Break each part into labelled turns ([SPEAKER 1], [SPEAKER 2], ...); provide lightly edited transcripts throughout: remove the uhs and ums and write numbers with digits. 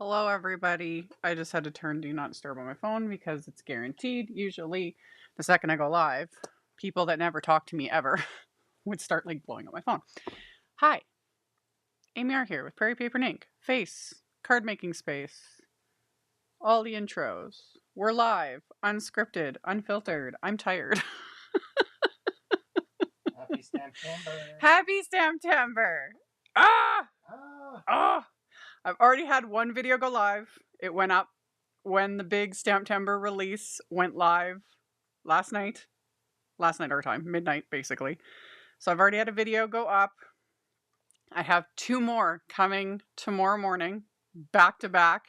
[SPEAKER 1] Hello, everybody. I just had to turn Do Not Disturb on my phone because it's guaranteed. Usually, the second I go live, people that never talk to me ever would start like blowing up my phone. Hi, AmyR here with Prairie Paper and Ink, Face, Card Making Space, all the intros. We're live, unscripted, unfiltered. I'm tired.
[SPEAKER 2] Happy Stamptember.
[SPEAKER 1] Happy Stamptember! Ah! Oh! I've already had one video go live. It went up when the big Stamptember release went live last night our time, midnight basically. So I've already had a video go up. I have 2 more coming tomorrow morning, back to back,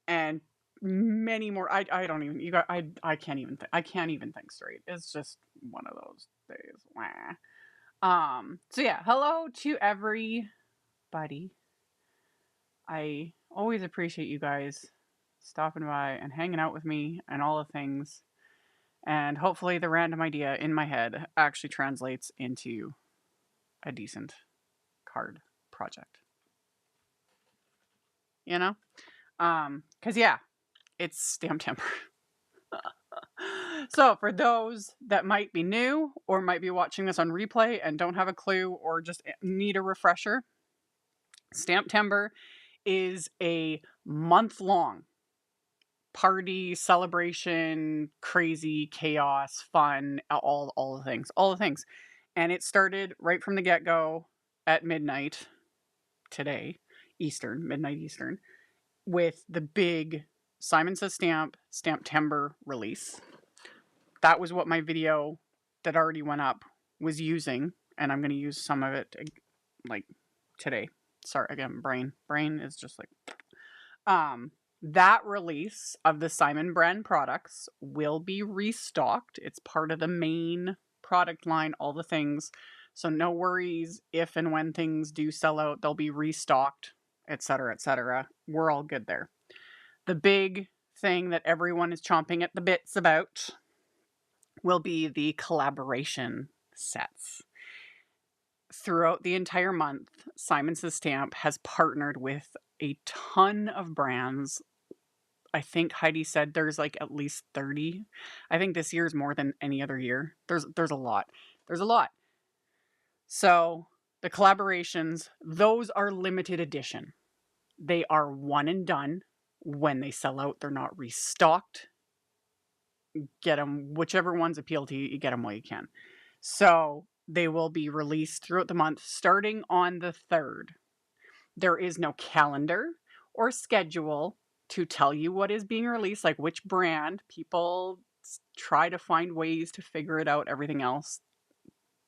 [SPEAKER 1] and many more. I don't even, you got, I can't even think straight. It's just one of those days. Wah. So yeah, hello to everybody. I always appreciate you guys stopping by and hanging out with me and all the things. And hopefully the random idea in my head actually translates into a decent card project. You know? Cause yeah, it's Stamptember. So for those that might be new or might be watching this on replay and don't have a clue or just need a refresher, Stamptember is a month-long party, celebration, crazy, chaos, fun, all the things. And it started right from the get-go at midnight today, midnight Eastern, with the big Simon Says Stamptember release. That was what my video that already went up was using, and I'm going to use some of it like today. Sorry, again, brain is just like that release of the Simon brand products will be restocked. It's part of the main product line, all the things. So no worries if and when things do sell out, they'll be restocked, etc., etc. We're all good there. The big thing that everyone is chomping at the bits about will be the collaboration sets. Throughout the entire month, Simon Says Stamp has partnered with a ton of brands. I think Heidi said there's like at least 30. I think this year is more than any other year. There's a lot. There's a lot. So the collaborations, those are limited edition. They are one and done. When they sell out, they're not restocked. Get them, whichever ones appeal to you, you get them while you can. So they will be released throughout the month, starting on the 3rd. There is no calendar or schedule to tell you what is being released, like which brand. People try to find ways to figure it out. Everything else,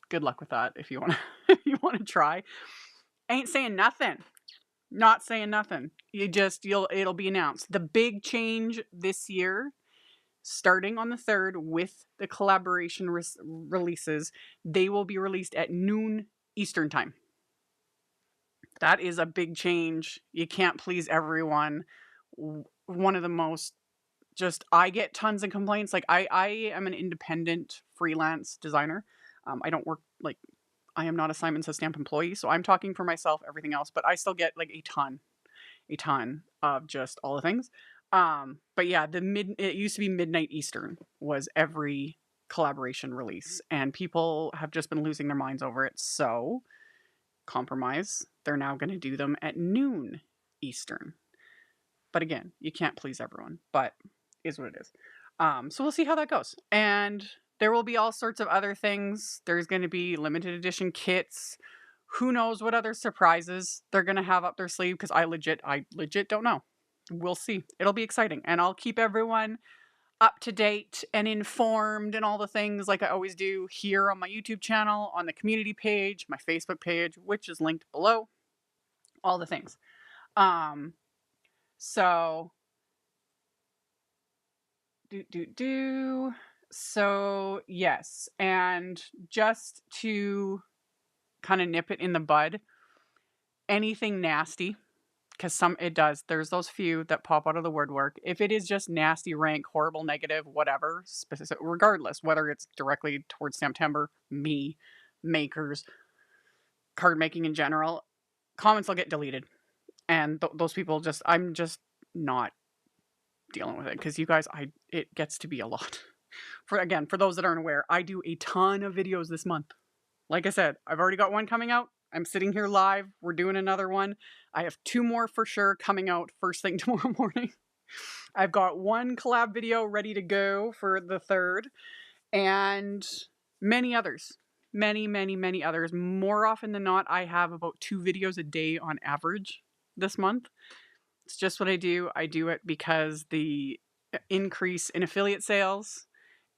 [SPEAKER 1] good luck with that if you want to if you want to try. Ain't saying nothing. Not saying nothing. It'll be announced. The big change this year, starting on the 3rd with the collaboration releases, they will be released at noon Eastern time. That is a big change. You can't please everyone. One of the most, I get tons of complaints. Like I am an independent freelance designer. I don't work, like, I am not a Simon Says Stamp employee, so I'm talking for myself, everything else, but I still get like a ton of just all the things. But yeah, it used to be midnight Eastern was every collaboration release, and people have just been losing their minds over it. So compromise, they're now going to do them at noon Eastern. But again, you can't please everyone, but is what it is. So we'll see how that goes. And there will be all sorts of other things. There's going to be limited edition kits. Who knows what other surprises they're going to have up their sleeve, because I legit don't know. We'll see. It'll be exciting. And I'll keep everyone up to date and informed and all the things like I always do here on my YouTube channel, on the community page, my Facebook page, which is linked below. All the things. So So yes, and just to kind of nip it in the bud, anything nasty, because there's those few that pop out of the woodwork. If it is just nasty, rank, horrible, negative, whatever, specific, regardless, whether it's directly towards Stamptember, me, makers, card making in general, comments will get deleted. And those people just, I'm just not dealing with it because you guys, it gets to be a lot. For those that aren't aware, I do a ton of videos this month. Like I said, I've already got one coming out. I'm sitting here live. We're doing another one. I have 2 more for sure coming out first thing tomorrow morning. I've got 1 collab video ready to go for the 3rd, and many others. Many others. More often than not, I have about 2 videos a day on average this month. It's just what I do. I do it because the increase in affiliate sales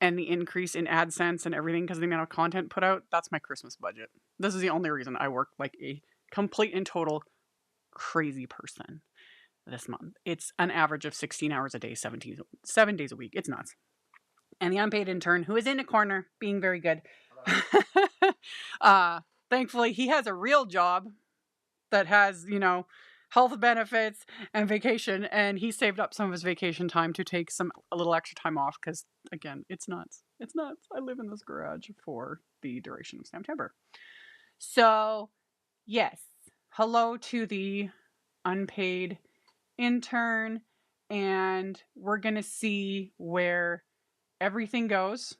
[SPEAKER 1] and the increase in AdSense and everything because of the amount of content put out, that's my Christmas budget. This is the only reason I work like a complete and total crazy person this month. It's an average of 16 hours a day, 7 days a week. It's nuts. And the unpaid intern, who is in a corner being very good. Thankfully, he has a real job that has, health benefits and vacation, and he saved up some of his vacation time to take a little extra time off because, again, it's nuts. It's nuts. I live in this garage for the duration of September. So, yes, hello to the unpaid intern, and we're going to see where everything goes,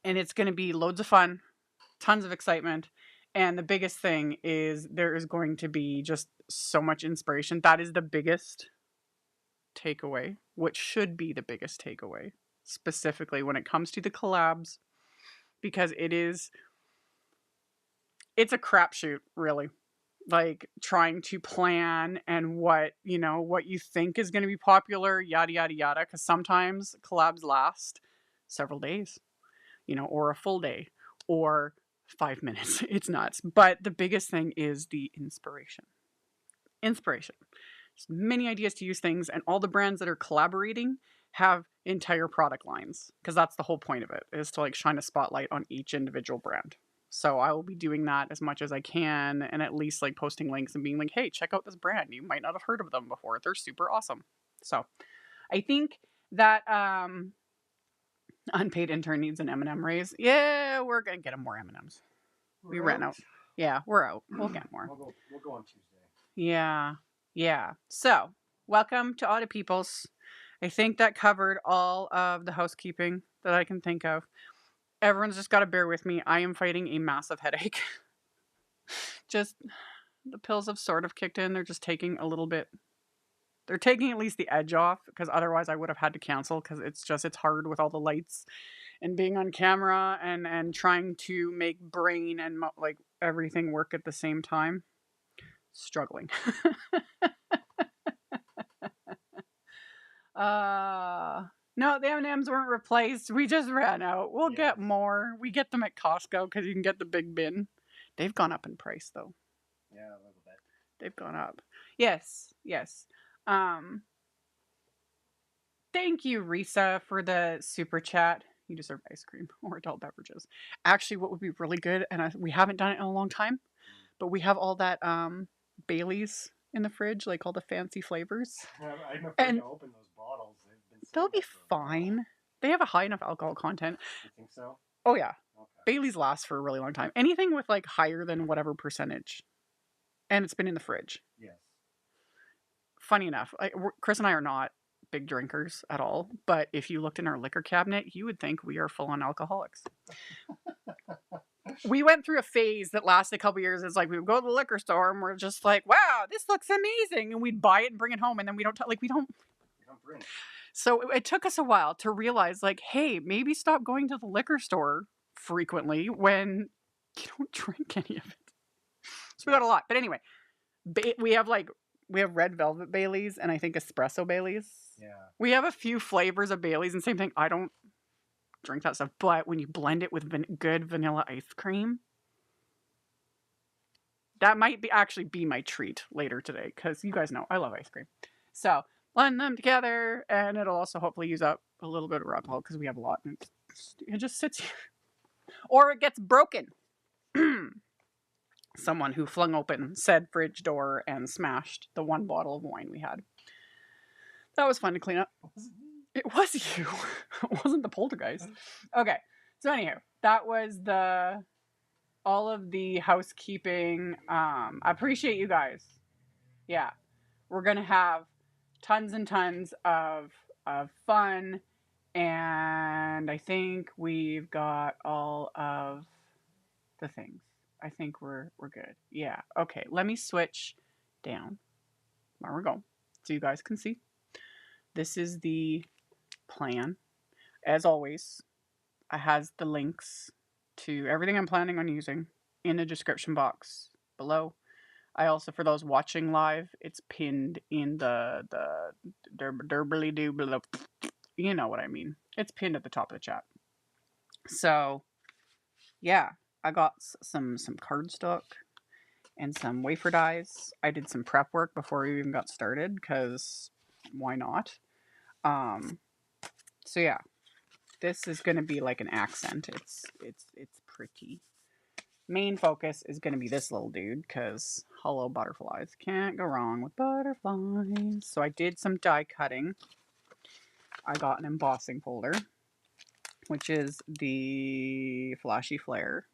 [SPEAKER 1] and it's going to be loads of fun, tons of excitement. And the biggest thing is there is going to be just so much inspiration. That is the biggest takeaway, which should be the biggest takeaway, specifically when it comes to the collabs, because it's a crapshoot, really. Like trying to plan and what you think is going to be popular, yada, yada, yada. Because sometimes collabs last several days, or a full day, or 5 minutes. It's nuts. But the biggest thing is the inspiration. There's many ideas to use things, and all the brands that are collaborating have entire product lines, because that's the whole point of it, is to like shine a spotlight on each individual brand. So I will be doing that as much as I can, and at least like posting links and being like, hey, check out this brand. You might not have heard of them before. They're super awesome. So I think that unpaid intern needs an M&M raise. Yeah, we're going to get him more M&Ms. We ran out. Yeah, we're out. We'll get more.
[SPEAKER 2] We'll go on Tuesday.
[SPEAKER 1] Yeah. So, welcome to Audit Peoples. I think that covered all of the housekeeping that I can think of. Everyone's just got to bear with me. I am fighting a massive headache. Just, the pills have sort of kicked in. They're just taking a little bit. They're taking at least the edge off, because otherwise I would have had to cancel, because it's hard with all the lights and being on camera and trying to make brain and like everything work at the same time. Struggling. No, the M&Ms weren't replaced. We just ran out. We'll get more. We get them at Costco because you can get the big bin. They've gone up in price though.
[SPEAKER 2] Yeah, a little bit.
[SPEAKER 1] They've gone up. Yes. Thank you, Risa, for the super chat. You deserve ice cream or adult beverages. Actually, what would be really good, and we haven't done it in a long time, but we have all that Bailey's in the fridge, like all the fancy flavors.
[SPEAKER 2] I'm afraid to open those bottles.
[SPEAKER 1] They'll be fine. They have a high enough alcohol content.
[SPEAKER 2] You think so?
[SPEAKER 1] Oh yeah.
[SPEAKER 2] Okay.
[SPEAKER 1] Bailey's lasts for a really long time. Anything with like higher than whatever percentage, and it's been in the fridge.
[SPEAKER 2] Yes.
[SPEAKER 1] Funny enough, Chris and I are not big drinkers at all, but if you looked in our liquor cabinet, you would think we are full-on alcoholics. We went through a phase that lasted a couple years. It's like we would go to the liquor store and we're just like, wow, this looks amazing, and we'd buy it and bring it home, and then we don't
[SPEAKER 2] drink.
[SPEAKER 1] So it took us a while to realize, like, hey, maybe stop going to the liquor store frequently when you don't drink any of it. So we got a lot. But anyway, we have red velvet Baileys and I think espresso Baileys.
[SPEAKER 2] Yeah. We
[SPEAKER 1] have a few flavors of Baileys, and same thing. I don't drink that stuff, but when you blend it with good vanilla ice cream, that might actually be my treat later today, because you guys know I love ice cream. So blend them together, and it'll also hopefully use up a little bit of alcohol because we have a lot, and it just sits here. Or it gets broken. Someone who flung open said fridge door and smashed the one bottle of wine we had. That was fun to clean up. It was you. It wasn't the poltergeist. Okay. So anyhow, that was all of the housekeeping. I appreciate you guys. Yeah. We're going to have tons and tons of fun. And I think we've got all of the things. I think we're good. Yeah. Okay. Let me switch down. There we go. So you guys can see. This is the plan. As always, it has the links to everything I'm planning on using in the description box below. I also, for those watching live, it's pinned in the derbly doobly, you know what I mean. It's pinned at the top of the chat. So, yeah, I got some cardstock and some wafer dies. I did some prep work before we even got started because why not? So yeah, this is gonna be like an accent. It's pretty. Main focus is gonna be this little dude because hello butterflies, can't go wrong with butterflies. So I did some die cutting. I got an embossing folder, which is the Flashy Flare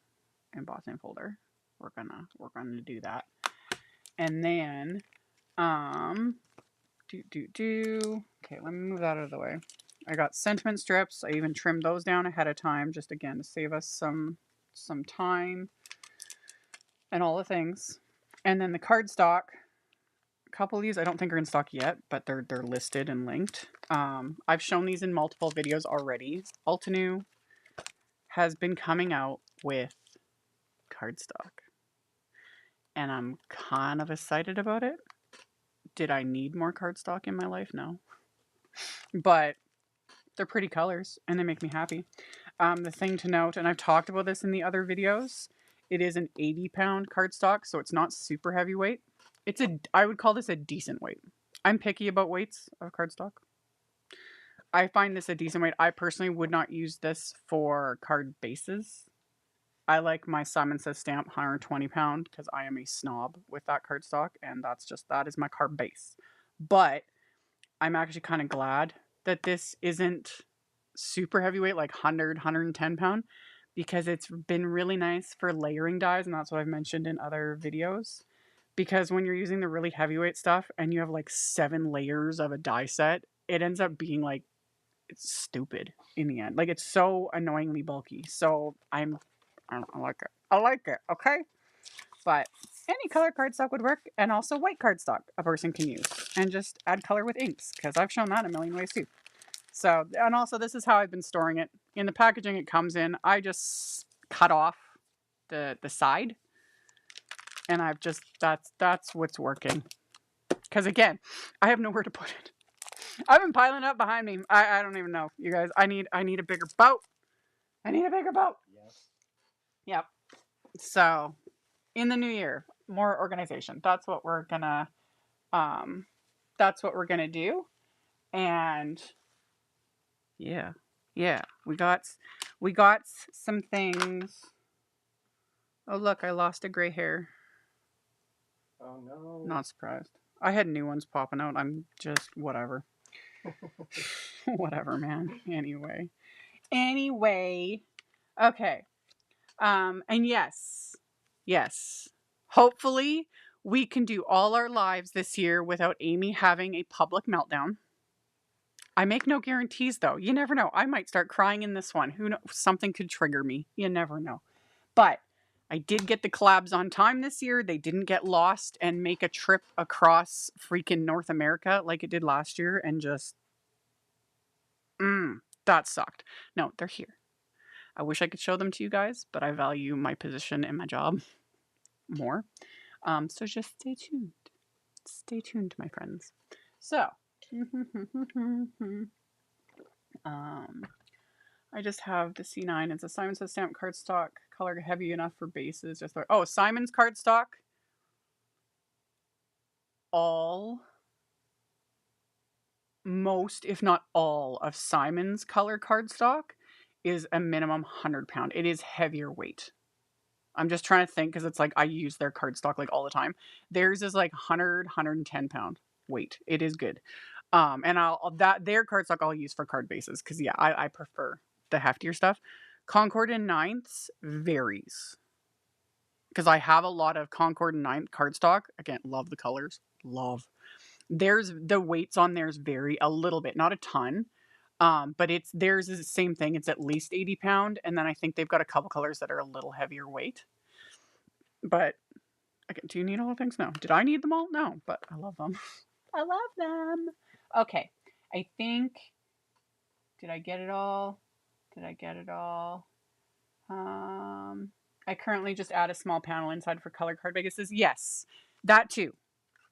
[SPEAKER 1] embossing folder. We're gonna do that, and then okay, let me move that out of the way. I got sentiment strips. I even trimmed those down ahead of time, just again to save us some time and all the things. And then the cardstock. A couple of these I don't think are in stock yet, but they're listed and linked. I've shown these in multiple videos already. Altenew has been coming out with cardstock, and I'm kind of excited about it. Did I need more cardstock in my life? No, but they're pretty colors and they make me happy. The thing to note, and I've talked about this in the other videos, it is an 80-pound cardstock, so it's not super heavyweight. I would call this a decent weight. I'm picky about weights of cardstock. I find this a decent weight. I personally would not use this for card bases. I like my Simon Says Stamp 120 pound because I am a snob with that cardstock, and that is my card base. But I'm actually kind of glad that this isn't super heavyweight, like 100, 110 pound, because it's been really nice for layering dies, and that's what I've mentioned in other videos. Because when you're using the really heavyweight stuff and you have like 7 layers of a die set, it ends up being like, it's stupid in the end. Like, it's so annoyingly bulky. So I like it. I like it, okay? But any color cardstock would work, and also white cardstock a person can use. And just add color with inks, because I've shown that a million ways too. So, and also this is how I've been storing it. In the packaging it comes in, I just cut off the side. And I've just, that's what's working. Because again, I have nowhere to put it. I've been piling up behind me. I don't even know, you guys. I need a bigger boat. I need a bigger boat.
[SPEAKER 2] Yes.
[SPEAKER 1] Yep. So, in the new year, more organization. That's what we're gonna do. And yeah. We got some things. Oh look, I lost a gray hair.
[SPEAKER 2] Oh no.
[SPEAKER 1] Not surprised. I had new ones popping out. I'm just whatever. Whatever, man. Anyway. Okay. And yes. Hopefully we can do all our lives this year without Amy having a public meltdown. I make no guarantees though. You never know. I might start crying in this one. Who knows? Something could trigger me. You never know. But I did get the collabs on time this year. They didn't get lost and make a trip across freaking North America like it did last year and just that sucked. No, they're here. I wish I could show them to you guys, but I value my position and my job more. So just stay tuned. Stay tuned, my friends. So, I just have the C9. It's a Simon Says Stamp cardstock, color heavy enough for bases. Simon's cardstock. Most, if not all, of Simon's color cardstock is a minimum 100 pound. It is heavier weight. I'm just trying to think because it's like I use their cardstock like all the time. Theirs is like 100, 110 pound weight. It is good. And their cardstock I'll use for card bases because yeah, I prefer the heftier stuff. Concord in ninths varies. because I have a lot of Concord and 9th cardstock. Again, love the colors. Love. There's the weights on there's vary a little bit, not a ton. But theirs is the same thing. It's at least 80 pound. And then I think they've got a couple colors that are a little heavier weight. But again, do you need all the things? No. Did I need them all? No, but I love them. I love them. Okay. I think, did I get it all? Did I get it all? I currently just add a small panel inside for color card bases. Yes, that too.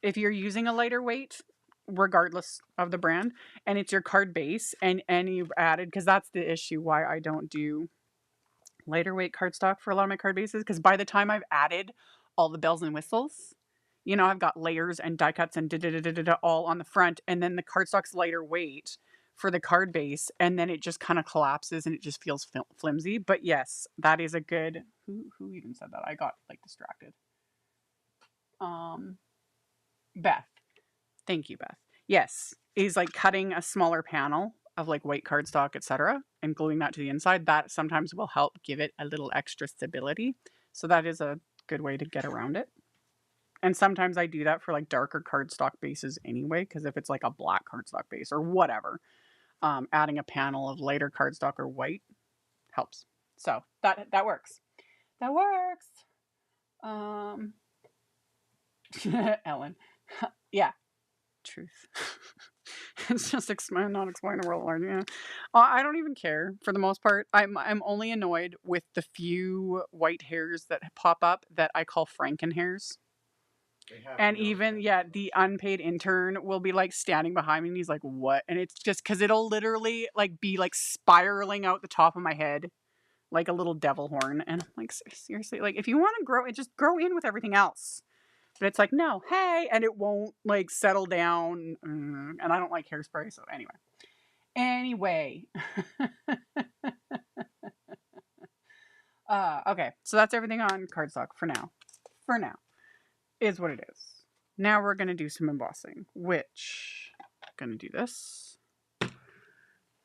[SPEAKER 1] If you're using a lighter weight, regardless of the brand, and it's your card base, and you've added, because that's the issue why I don't do lighter weight cardstock for a lot of my card bases, because by the time I've added all the bells and whistles, you know, I've got layers and die cuts and all on the front, and then the cardstock's lighter weight for the card base, and then it just kind of collapses and it just feels flimsy. But yes, that is a good, who even said that? I got like distracted. Beth. Thank you, Beth. Yes, is like cutting a smaller panel of like white cardstock, etc., and gluing that to the inside. That sometimes will help give it a little extra stability. So that is a good way to get around it. And sometimes I do that for like darker cardstock bases anyway, because if it's like a black cardstock base or whatever, adding a panel of lighter cardstock or white helps. So that works. That works. Ellen. Yeah. Truth. It's just not explain the world. Yeah. I don't even care for the most part. I'm only annoyed with the few white hairs that pop up that I call Franken hairs. And even, yeah, the unpaid intern will be like standing behind me and he's like, what? And it's just because it'll literally like be like spiraling out the top of my head like a little devil horn. And I'm like, seriously, like if you want to grow it, just grow in with everything else. But it's like, no, hey, and it won't like settle down. And I don't like hairspray. So anyway. Okay, so that's everything on cardstock for now. For now. Is what it is. Now we're going to do some embossing, which I'm going to do this.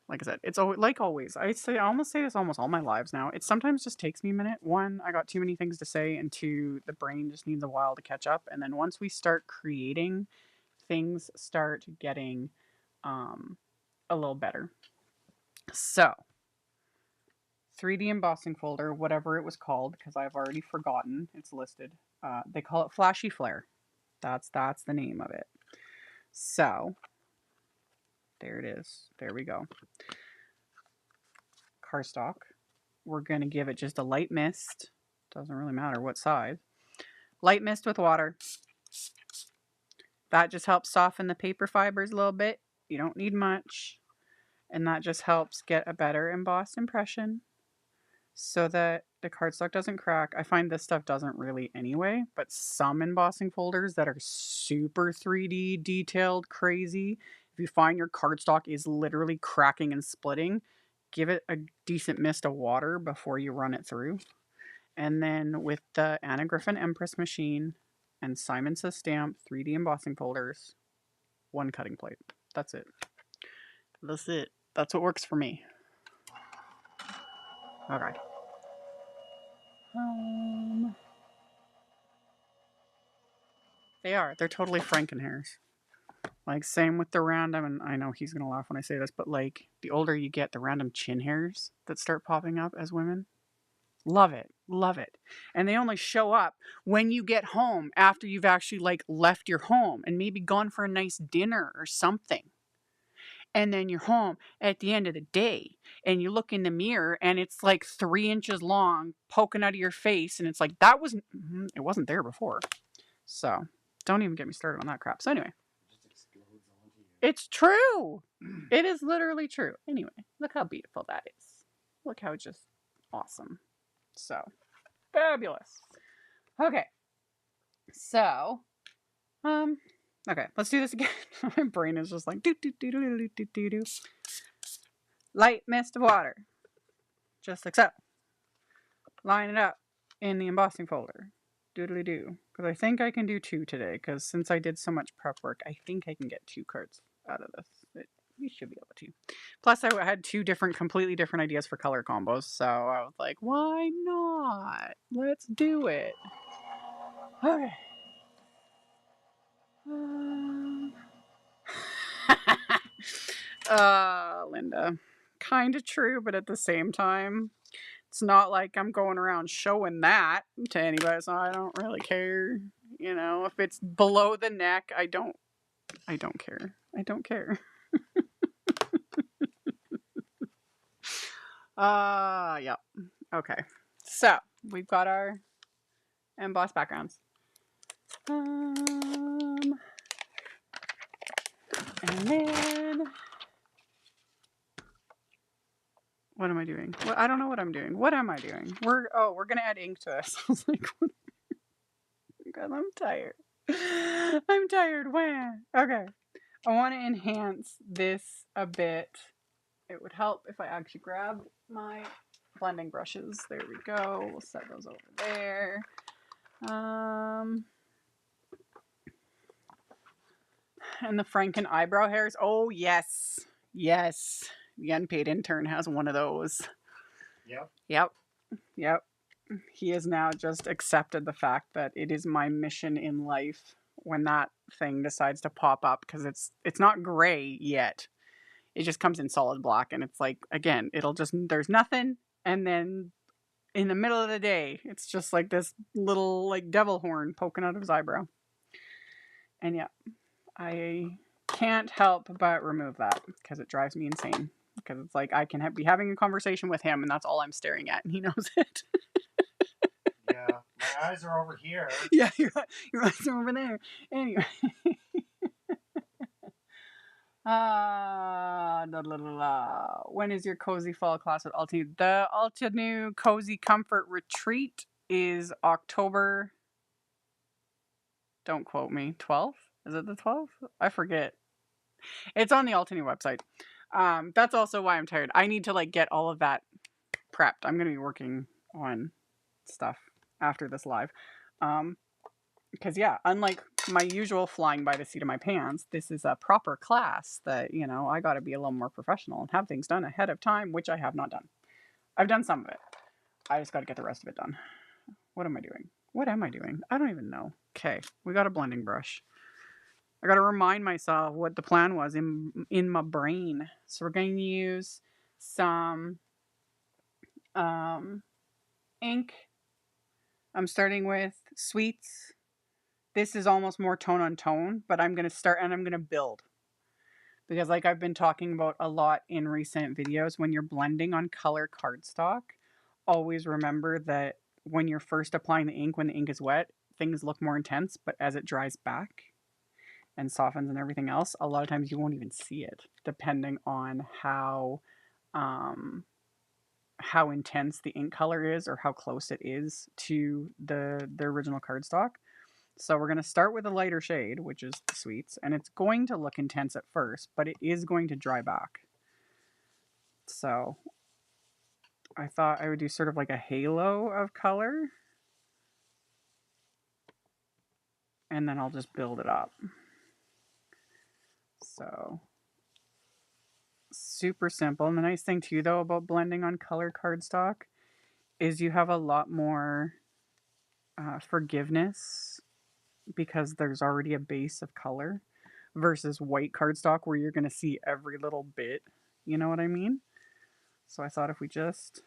[SPEAKER 1] Like I said, it's like always. I almost say this almost all my lives now. It sometimes just takes me a minute. One, I got too many things to say, and two, the brain just needs a while to catch up. And then once we start creating, things start getting a little better. So, 3D embossing folder, whatever it was called, because I've already forgotten. It's listed. They call it Flashy Flare. That's the name of it. So, there it is. There we go. Cardstock. We're going to give it just a light mist. Doesn't really matter what size. Light mist with water. That just helps soften the paper fibers a little bit. You don't need much. And that just helps get a better embossed impression so that the cardstock doesn't crack. I find this stuff doesn't really anyway, but some embossing folders that are super 3D detailed crazy, if you find your cardstock is literally cracking and splitting, give it a decent mist of water before you run it through. And then with the Anna Griffin Empress machine and Simon Says Stamp 3D embossing folders, one cutting plate. That's it. That's it. That's what works for me. Okay. They're totally Franken hairs. Like, same with the random, and I know he's gonna laugh when I say this, but like, the older you get, the random chin hairs that start popping up as women. Love it. Love it. And they only show up when you get home after you've actually like left your home and maybe gone for a nice dinner or something. And then you're home at the end of the day and you look in the mirror and it's like 3 inches long poking out of your face. And it's like, it wasn't there before. So don't even get me started on that crap. So anyway, it's true. It is literally true. Anyway, look how beautiful that is. Look how just awesome. So fabulous. Okay. So, okay, let's do this again. My brain is just like do do do do do do do do. Light mist of water, just like so. Line it up in the embossing folder. Doodly do. Because I think I can do 2 today. Because since I did so much prep work, I think I can get 2 cards out of this. We should be able to. Plus, I had 2 completely different ideas for color combos. So I was like, why not? Let's do it. Okay. Linda. Kind of true, but at the same time, it's not like I'm going around showing that to anybody, so I don't really care. You know, if it's below the neck, I don't care. I don't care. Yeah. Okay. So, we've got our embossed backgrounds. And then what am I doing? Well, I don't know what I'm doing. What am I doing? We're gonna add ink to this. I was like, what? God, I'm tired. I'm tired. When? Okay. I want to enhance this a bit. It would help if I actually grabbed my blending brushes. There we go. We'll set those over there. And the Franken eyebrow hairs. Oh, yes. Yes. The unpaid intern has one of those. Yep. He has now just accepted the fact that it is my mission in life when that thing decides to pop up, because it's not gray yet. It just comes in solid black, and it's like, again, it'll just, there's nothing, and then in the middle of the day, it's just like this little like devil horn poking out of his eyebrow. And yeah, I can't help but remove that because it drives me insane. Because it's like I can be having a conversation with him, and that's all I'm staring at, and he knows it.
[SPEAKER 2] Yeah, my eyes are over here.
[SPEAKER 1] Yeah, your eyes are over there. Anyway. When is your cozy fall class with Altenew? The Altenew Cozy Comfort Retreat is October. Don't quote me. 12th? Is it the 12th? I forget. It's on the Altenew website. That's also why I'm tired. I need to like get all of that prepped. I'm going to be working on stuff after this live. Because yeah, unlike my usual flying by the seat of my pants, this is a proper class that, you know, I got to be a little more professional and have things done ahead of time, which I have not done. I've done some of it. I just got to get the rest of it done. What am I doing? What am I doing? I don't even know. Okay, we got a blending brush. I got to remind myself what the plan was in my brain. So we're going to use some ink. I'm starting with Sweets. This is almost more tone on tone, but I'm going to start and I'm going to build. Because like I've been talking about a lot in recent videos, when you're blending on color cardstock, always remember that when you're first applying the ink, when the ink is wet, things look more intense, but as it dries back and softens and everything else, a lot of times you won't even see it, depending on how intense the ink color is or how close it is to the original cardstock. So we're going to start with a lighter shade, which is the Sweets, and it's going to look intense at first, but it is going to dry back. So I thought I would do sort of like a halo of color, and then I'll just build it up. So super simple. And the nice thing too, though, about blending on color cardstock is you have a lot more forgiveness because there's already a base of color versus white cardstock where you're going to see every little bit. You know what I mean? So I thought if we just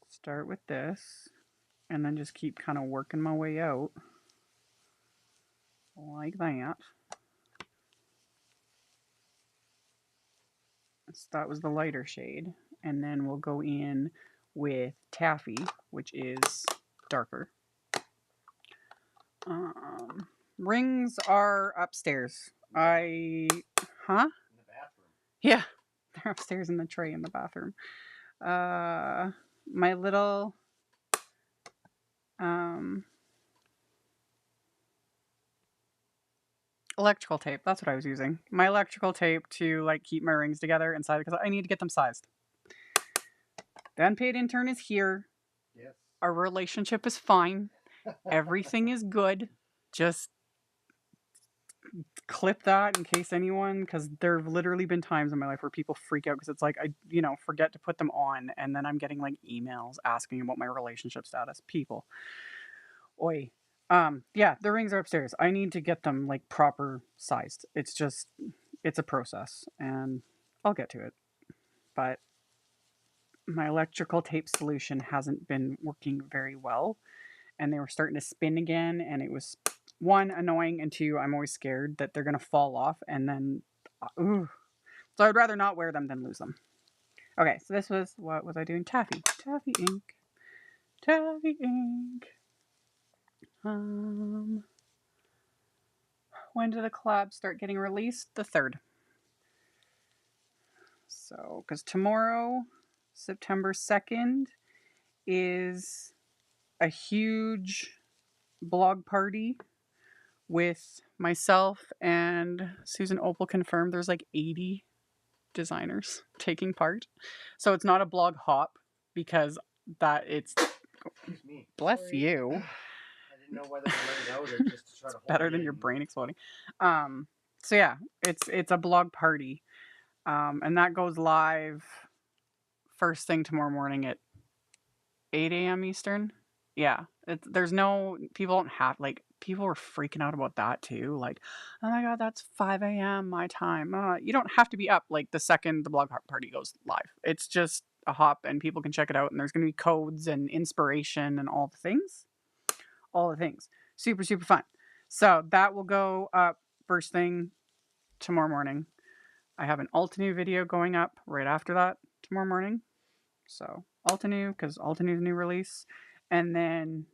[SPEAKER 1] start with this and then just keep kind of working my way out like that. So that was the lighter shade. And then we'll go in with Taffy, which is darker. Rings are upstairs. Huh?
[SPEAKER 2] In the bathroom.
[SPEAKER 1] Yeah, they're upstairs in the tray in the bathroom. My little electrical tape. That's what I was using. My electrical tape to like keep my rings together inside because I need to get them sized. The unpaid intern is here.
[SPEAKER 2] Yes.
[SPEAKER 1] Our relationship is fine. Everything is good. Just clip that in case anyone, because there have literally been times in my life where people freak out because it's like I forget to put them on, and then I'm getting like emails asking about my relationship status. People, Oi. Yeah, the rings are upstairs. I need to get them like proper sized. It's a process and I'll get to it. But my electrical tape solution hasn't been working very well and they were starting to spin again and it was one annoying and two I'm always scared that they're going to fall off and then ooh. So I'd rather not wear them than lose them. Okay, so this was what was I doing? Taffy. Taffy ink. Taffy ink. When do the collabs start getting released? The 3rd. So, because tomorrow, September 2nd, is a huge blog party with myself and Susan Opal confirmed there's like 80 designers taking part. So it's not a blog hop because that it's
[SPEAKER 2] Excuse me.
[SPEAKER 1] bless
[SPEAKER 2] Sorry.
[SPEAKER 1] you.
[SPEAKER 2] I didn't know whether to let it out or just to try to hold
[SPEAKER 1] Better
[SPEAKER 2] it
[SPEAKER 1] than
[SPEAKER 2] in.
[SPEAKER 1] your brain exploding. So yeah, it's a blog party. And that goes live first thing tomorrow morning at 8 a.m. Eastern. Yeah, there's no people don't have like people were freaking out about that too. Like, oh my god, that's 5 a.m. my time. You don't have to be up like the second the blog party goes live. It's just a hop and people can check it out. And there's going to be codes and inspiration and all the things. All the things. Super, super fun. So that will go up first thing tomorrow morning. I have an Altenew video going up right after that tomorrow morning. So Altenew, because Altenew's new release. And then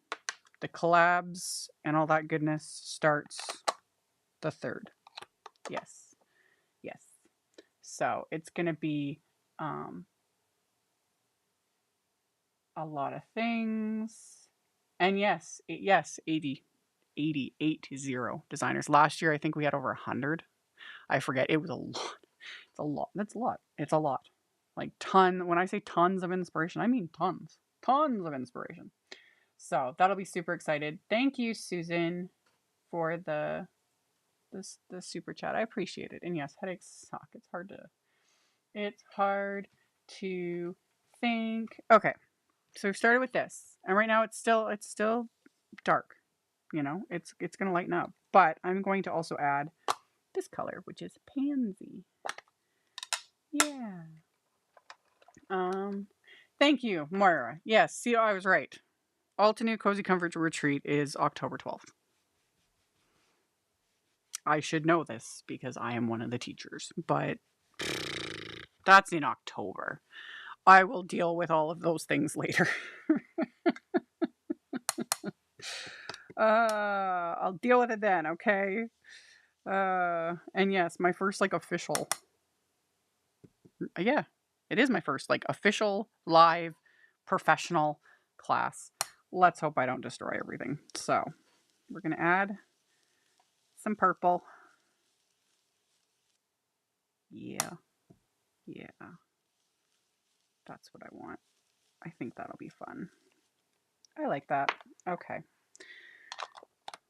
[SPEAKER 1] the collabs and all that goodness starts the 3rd. Yes. Yes. So it's going to be a lot of things. And yes, 80 designers. Last year, I think we had over 100. I forget. It was a lot. It's a lot. That's a lot. It's a lot. Like when I say tons of inspiration, I mean tons. Tons of inspiration. So that'll be super excited. Thank you, Susan, for the super chat. I appreciate it. And yes, headaches suck. It's hard to think. Okay. So we've started with this. And right now it's still dark. You know, it's gonna lighten up. But I'm going to also add this color, which is Pansy. Yeah. Thank you, Moira. Yes, see, I was right. Altenew Cozy Comfort Retreat is October 12th. I should know this because I am one of the teachers, but that's in October. I will deal with all of those things later. I'll deal with it then, okay? And yes, my first like official. Yeah, it is my first like official live professional class. Let's hope I don't destroy everything. So we're gonna add some purple. Yeah. That's what I want. I think that'll be fun. I like that. Okay.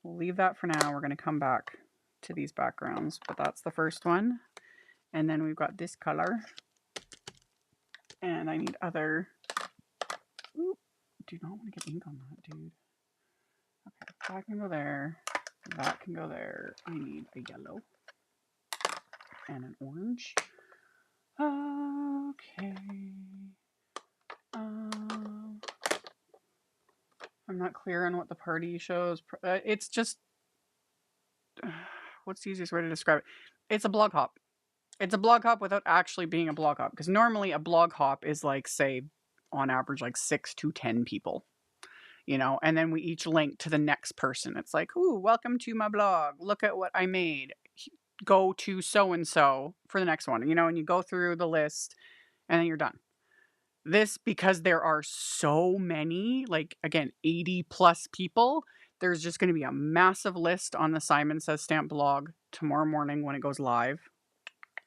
[SPEAKER 1] We'll leave that for now. We're going to come back to these backgrounds, but that's the first one. And then we've got this color. And I need other... Ooh, do not want to get ink on that, dude. Okay, that can go there. That can go there. I need a yellow. And an orange. Okay. I'm not clear on what the party shows. It's just... what's the easiest way to describe it? It's a blog hop. It's a blog hop without actually being a blog hop. Because normally a blog hop is like, say, on average, like 6 to 10 people. You know, and then we each link to the next person. It's like, ooh, welcome to my blog. Look at what I made. Go to so-and-so for the next one. You know, and you go through the list and then you're done. This, because there are so many, like, again, 80 plus people, there's just going to be a massive list on the Simon Says Stamp blog tomorrow morning when it goes live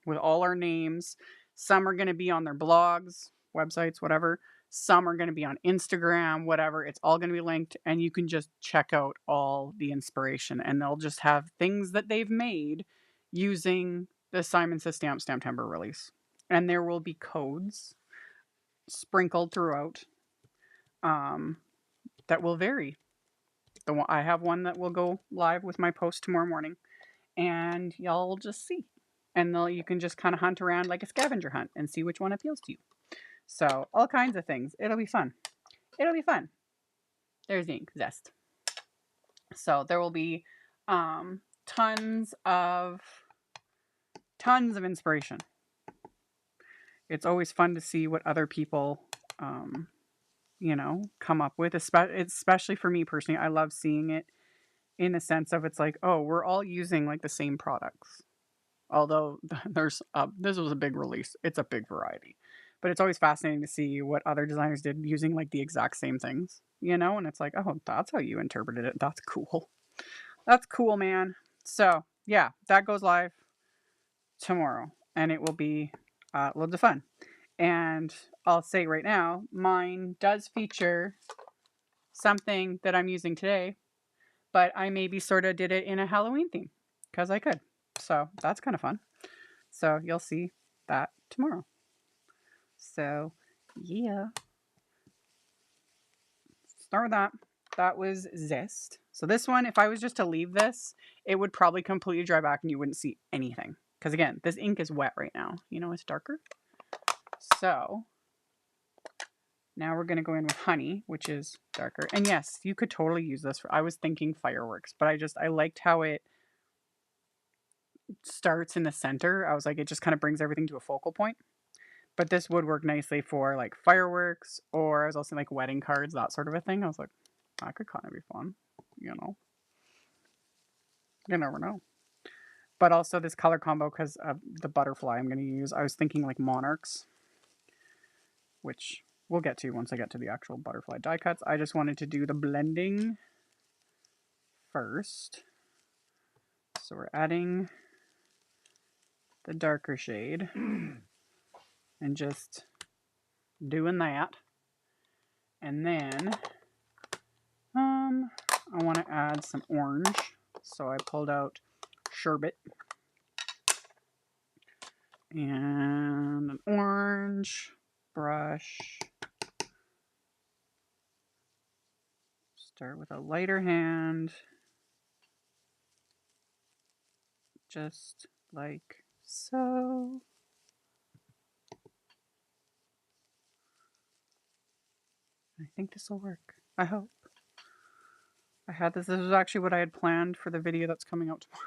[SPEAKER 1] with all our names. Some are going to be on their blogs, websites, whatever. Some are going to be on Instagram, whatever. It's all going to be linked and you can just check out all the inspiration and they'll just have things that they've made using the Simon Says Stamp Stamptember release. And there will be codes sprinkled throughout that will vary. I have one that will go live with my post tomorrow morning, and y'all will just see. And you can just kind of hunt around like a scavenger hunt and see which one appeals to you. So all kinds of things. It'll be fun. It'll be fun. There's the ink, Zest. So there will be tons of inspiration. It's always fun to see what other people, come up with. Especially for me personally, I love seeing it in the sense of it's like, oh, we're all using like the same products. Although this was a big release, it's a big variety. But it's always fascinating to see what other designers did using like the exact same things, and it's like, oh, that's how you interpreted it. That's cool. That's cool, man. So yeah, that goes live tomorrow, and it will be loads of fun. And I'll say right now, mine does feature something that I'm using today, but I maybe sort of did it in a Halloween theme because I could. So that's kind of fun. So you'll see that tomorrow. So yeah. Start with that. That was Zest. So this one, if I was just to leave this, it would probably completely dry back and you wouldn't see anything. Because again, this ink is wet right now. It's darker. So now we're going to go in with honey, which is darker. And yes, you could totally use this I was thinking fireworks, but I liked how it starts in the center. I was like, it just kind of brings everything to a focal point. But this would work nicely for like fireworks, or I was also like wedding cards, that sort of a thing. I was like, that could kind of be fun, You never know. But also this color combo because of the butterfly I'm going to use. I was thinking like monarchs, which we'll get to once I get to the actual butterfly die cuts. I just wanted to do the blending first. So we're adding the darker shade and just doing that. And then I want to add some orange. So I pulled out sherbet and an orange brush. Start with a lighter hand, just like so. I think this will work. I hope. This was actually what I had planned for the video that's coming out tomorrow.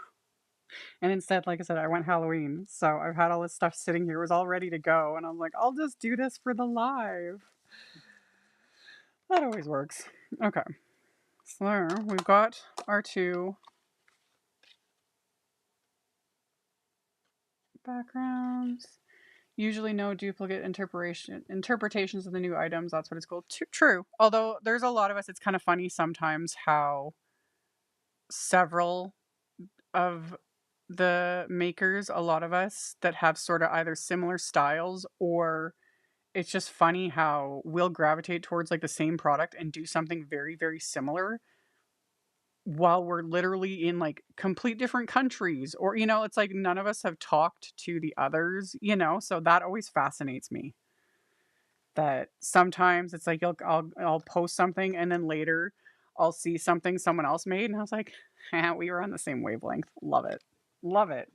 [SPEAKER 1] And instead, like I said, I went Halloween. So I've had all this stuff sitting here. It was all ready to go. And I'm like, I'll just do this for the live. That always works. Okay. So there, we've got our two backgrounds. Usually no duplicate interpretations of the new items. That's what it's called. True. Although there's a lot of us, it's kind of funny sometimes how several of the makers, a lot of us that have sort of either similar styles, or it's just funny how we'll gravitate towards like the same product and do something very, very similar while we're literally in like complete different countries, or it's like none of us have talked to the others, so that always fascinates me. That sometimes it's like I'll post something and then later I'll see something someone else made and I was like, we were on the same wavelength. Love it. Love it.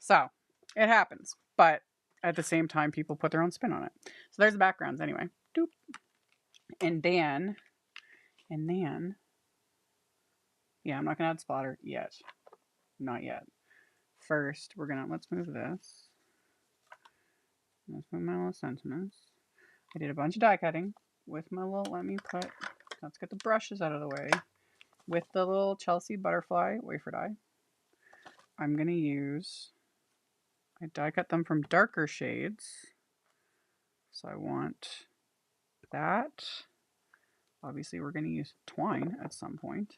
[SPEAKER 1] So it happens, but at the same time people put their own spin on it. So there's the backgrounds anyway. Doop. And then yeah, I'm not gonna add spotter yet. Not yet. First, let's move this. Let's move my little sentiments. I did a bunch of die cutting with my little, let's get the brushes out of the way. With the little Chelsea butterfly wafer die, I'm gonna use, I die cut them from darker shades. So I want that. Obviously we're gonna use twine at some point.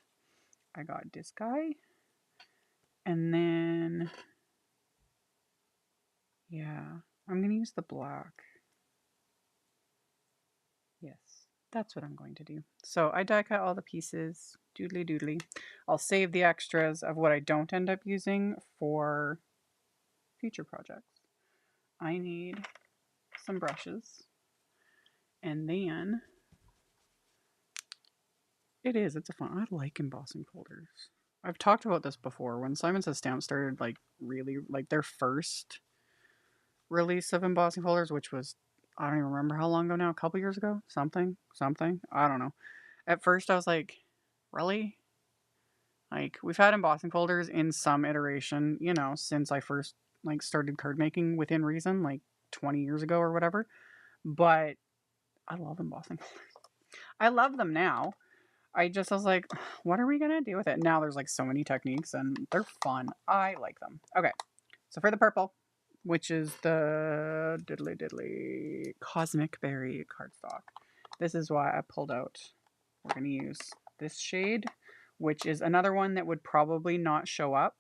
[SPEAKER 1] I got this guy. And then, yeah, I'm going to use the black. Yes, that's what I'm going to do. So I die cut all the pieces, doodly doodly. I'll save the extras of what I don't end up using for future projects. I need some brushes. And then It is. It's a fun. I like embossing folders. I've talked about this before. When Simon Says Stamp started, like, really, like, their first release of embossing folders, which was, I don't even remember how long ago now, a couple years ago? Something. I don't know. At first, I was like, really? Like, we've had embossing folders in some iteration, you know, since I first, like, started card making within reason, like, 20 years ago or whatever. But I love embossing folders. I love them now. I was like, what are we going to do with it? Now there's, like, so many techniques, and they're fun. I like them. Okay, so for the purple, which is the diddly Cosmic Berry cardstock, this is why I pulled out. We're going to use this shade, which is another one that would probably not show up.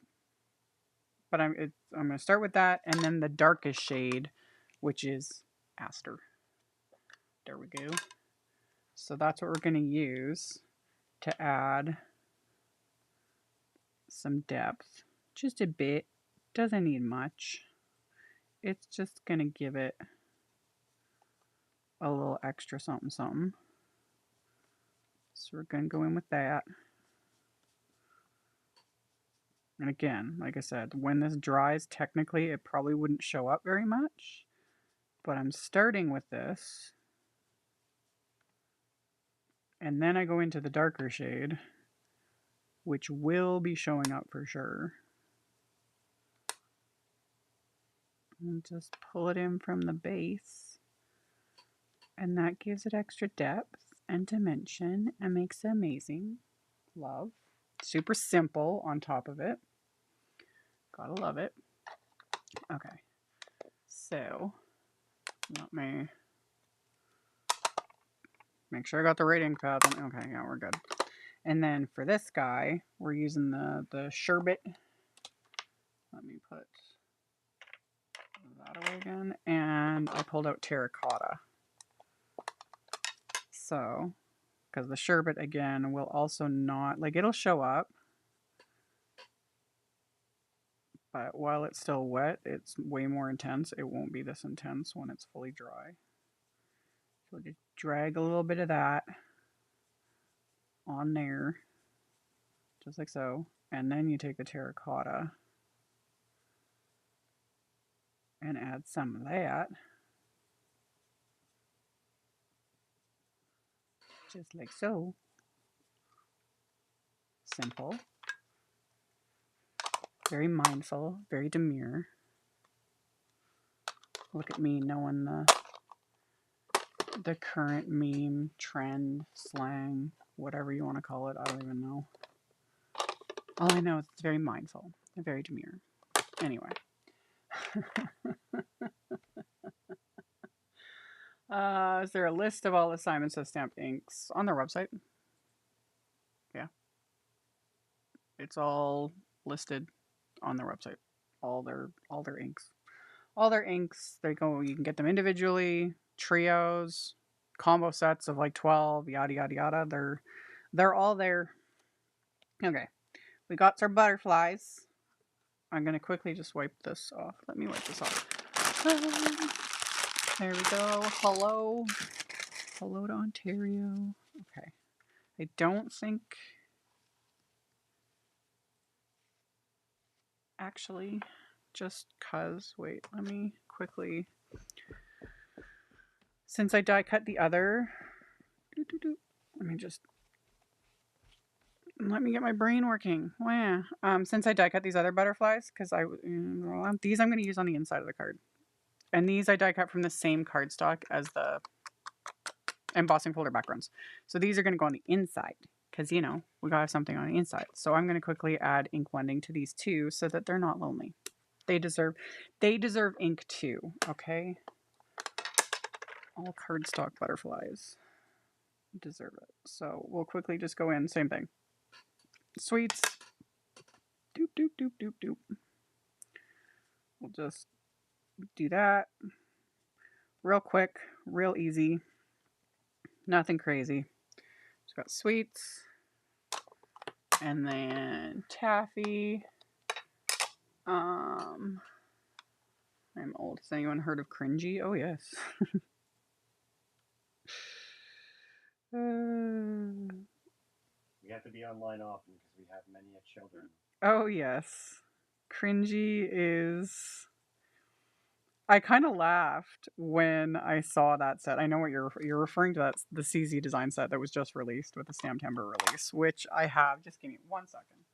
[SPEAKER 1] But I'm going to start with that, and then the darkest shade, which is Aster. There we go. So that's what we're going to use to add some depth. Just a bit. Doesn't need much. It's just going to give it a little extra something something. So we're going to go in with that. And again, like I said, when this dries, technically it probably wouldn't show up very much. But I'm starting with this. And then I go into the darker shade, which will be showing up for sure. And just pull it in from the base. And that gives it extra depth and dimension and makes it amazing. Love. Super simple on top of it. Gotta love it. Okay. So, let me make sure I got the right ink pad. Okay, yeah, we're good. And then for this guy, we're using the sherbet. Let me put that away again. And I pulled out terracotta. So, because the sherbet, again, will also not, like, it'll show up. But while it's still wet, it's way more intense. It won't be this intense when it's fully dry. So just drag a little bit of that on there, just like so. And then you take the terracotta and add some of that. Just like so. Simple. Very mindful, very demure. Look at me knowing the current meme, trend, slang, whatever you want to call it. I don't even know. All I know is it's very mindful and very demure. Anyway. Is there a list of all the Simon Says Stamp inks on their website? Yeah. It's all listed on their website. All their inks. All their inks, you can get them individually, trios, combo sets of like 12, yada yada yada. They're all there. Okay. We got our butterflies. I'm gonna quickly just wipe this off. Let me wipe this off. There we go. Hello. Hello to Ontario. Okay. I don't think... Actually, just cause... Wait, let me quickly... Since I die cut the other... Let me just... Let me get my brain working. Wow. Since I die cut these other butterflies, because these I'm going to use on the inside of the card. And these I die cut from the same cardstock as the embossing folder backgrounds. So these are going to go on the inside because, you know, we got to have something on the inside. So I'm going to quickly add ink blending to these two so that they're not lonely. They deserve ink too, okay? All cardstock butterflies deserve it. So we'll quickly just go in, same thing. Sweets. Doop, doop, doop, doop, doop. We'll just do that. Real quick, real easy. Nothing crazy. Just got sweets. And then taffy. I'm old. Has anyone heard of cringy? Oh, yes.
[SPEAKER 2] We have to be online often because we have many children.
[SPEAKER 1] Oh, yes. Cringy is... I kind of laughed when I saw that set. I know what you're referring to. That's the CZ design set that was just released with the Stamp Timber release, which I have. Just give me 1 second.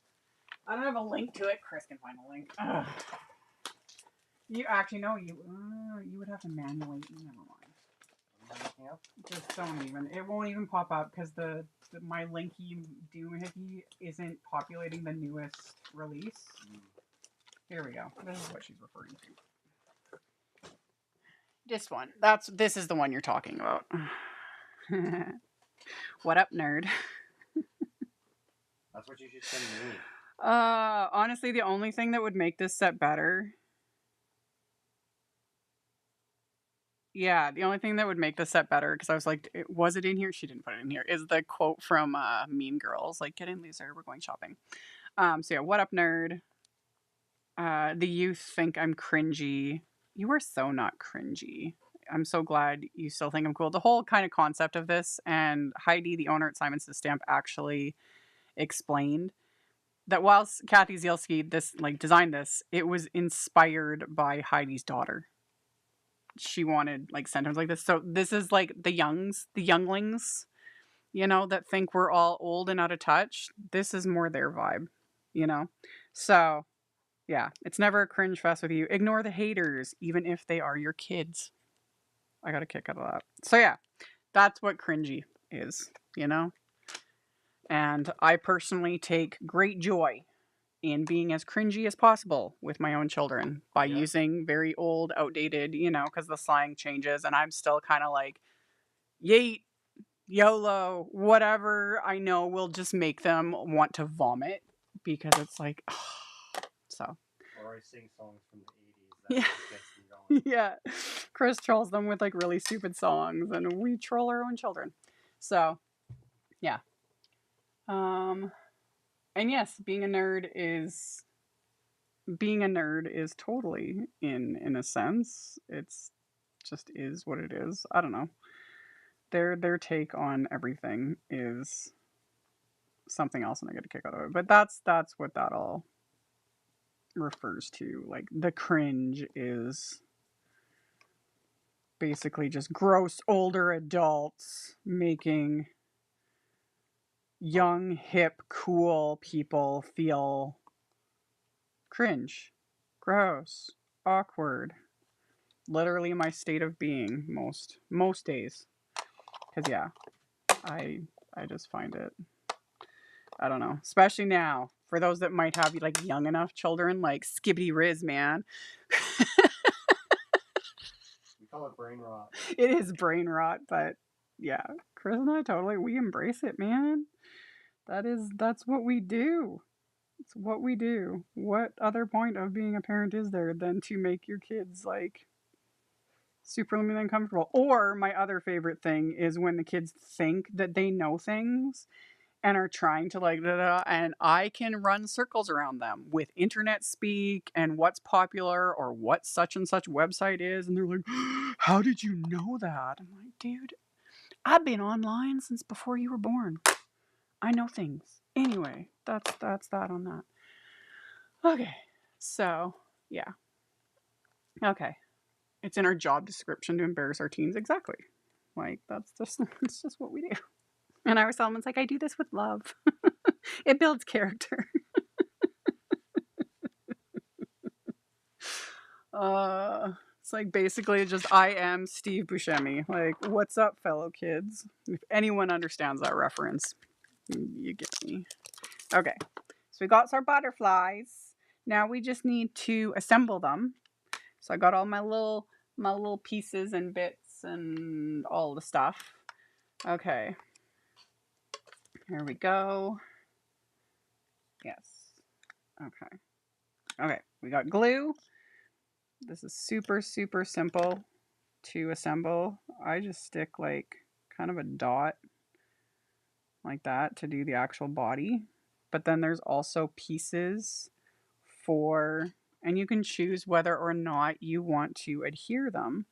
[SPEAKER 1] I don't have a link to it. Chris can find a link. Ugh. You actually know you would have to manually. Never mind. Just don't even. It won't even pop up because my linky doohickey isn't populating the newest release. Here we go. This is what she's referring to. This one. This is the one you're talking about. What up, nerd?
[SPEAKER 2] That's what you should send me.
[SPEAKER 1] Honestly, the only thing that would make this set better. Yeah, the only thing that would make the set better, because I was like, was it in here? She didn't put it in here. Is the quote from Mean Girls, like, "Get in, loser, we're going shopping." So yeah, what up, nerd? The youth think I'm cringy. You are so not cringy. I'm so glad you still think I'm cool. The whole kind of concept of this, and Heidi, the owner at Simon Says Stamp, actually explained that whilst Kathy Zielski designed this, it was inspired by Heidi's daughter. She wanted like sentiments like this. So this is like the younglings, that think we're all old and out of touch. This is more their vibe, So yeah, it's never a cringe fest with you. Ignore the haters, even if they are your kids. I got a kick out of that. So yeah, that's what cringy is, And I personally take great joy in being as cringy as possible with my own children by using very old, outdated, because the slang changes, and I'm still kind of like, yeet, YOLO, whatever I know will just make them want to vomit because it's like, so.
[SPEAKER 2] Or I sing songs from the 80s. That just gets them going.
[SPEAKER 1] Yeah. Chris trolls them with like really stupid songs, and we troll our own children. So, yeah. And yes, being a nerd is totally in a sense. It's just is what it is. I don't know. Their take on everything is something else, and I get a kick out of it. But that's what that all refers to. Like the cringe is basically just gross older adults making young, hip, cool people feel cringe, gross, awkward. Literally my state of being most days. Cause yeah, I just find it, I don't know, especially now for those that might have like young enough children, like skibbity riz, man.
[SPEAKER 2] We call it brain rot.
[SPEAKER 1] It is brain rot, but yeah, Chris and I we embrace it, man. That's what we do. It's what we do. What other point of being a parent is there than to make your kids like superly uncomfortable? Or my other favorite thing is when the kids think that they know things and are trying to like and I can run circles around them with internet speak and what's popular or what such and such website is, and they're like, "How did you know that?" I'm like, dude, I've been online since before you were born. I know things. Anyway, that's that on that. Okay. So, yeah. Okay. It's in our job description to embarrass our teens. Exactly. Like, it's just what we do. And I always tell them, it's like, I do this with love. It builds character. It's like basically just, I am Steve Buscemi. Like, what's up, fellow kids? If anyone understands that reference, you get me. Okay. So we got our butterflies. Now we just need to assemble them. So I got all my little pieces and bits and all the stuff. Okay. Here we go. Yes. Okay. Okay. We got glue. This is super, super simple to assemble. I just stick like kind of a dot like that to do the actual body. But then there's also pieces and you can choose whether or not you want to adhere them.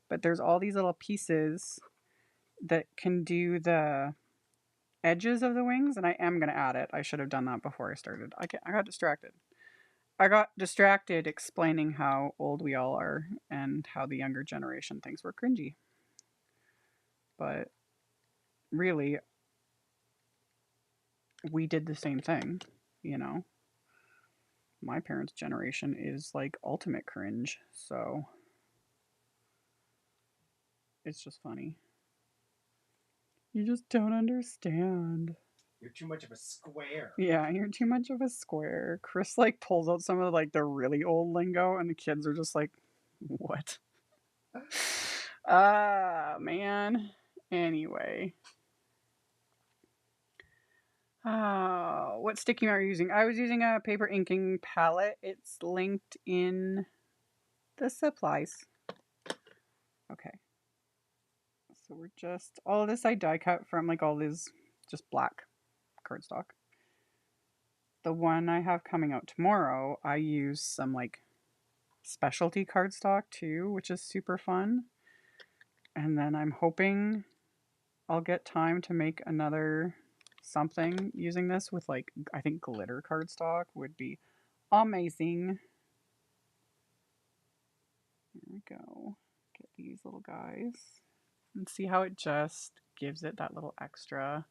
[SPEAKER 1] But there's all these little pieces that can do the edges of the wings, and I am going to add it. I should have done that before I started. I got distracted. I got distracted explaining how old we all are and how the younger generation thinks we're cringy. But really, we did the same thing, you know? My parents' generation is like ultimate cringe, so it's just funny. You just don't understand.
[SPEAKER 2] You're too much of a square.
[SPEAKER 1] Yeah, you're too much of a square. Chris like pulls out some of like the really old lingo, and the kids are just like, "What?" Ah, man. Anyway. What sticky are you using? I was using a paper inking palette. It's linked in the supplies. Okay. So we're just, all of this I die cut from like all this just black cardstock. The one I have coming out tomorrow, I use some like specialty cardstock too, which is super fun. And then I'm hoping I'll get time to make another something using this with like, I think glitter cardstock would be amazing. Here we go. Get these little guys and see how it just gives it that little extra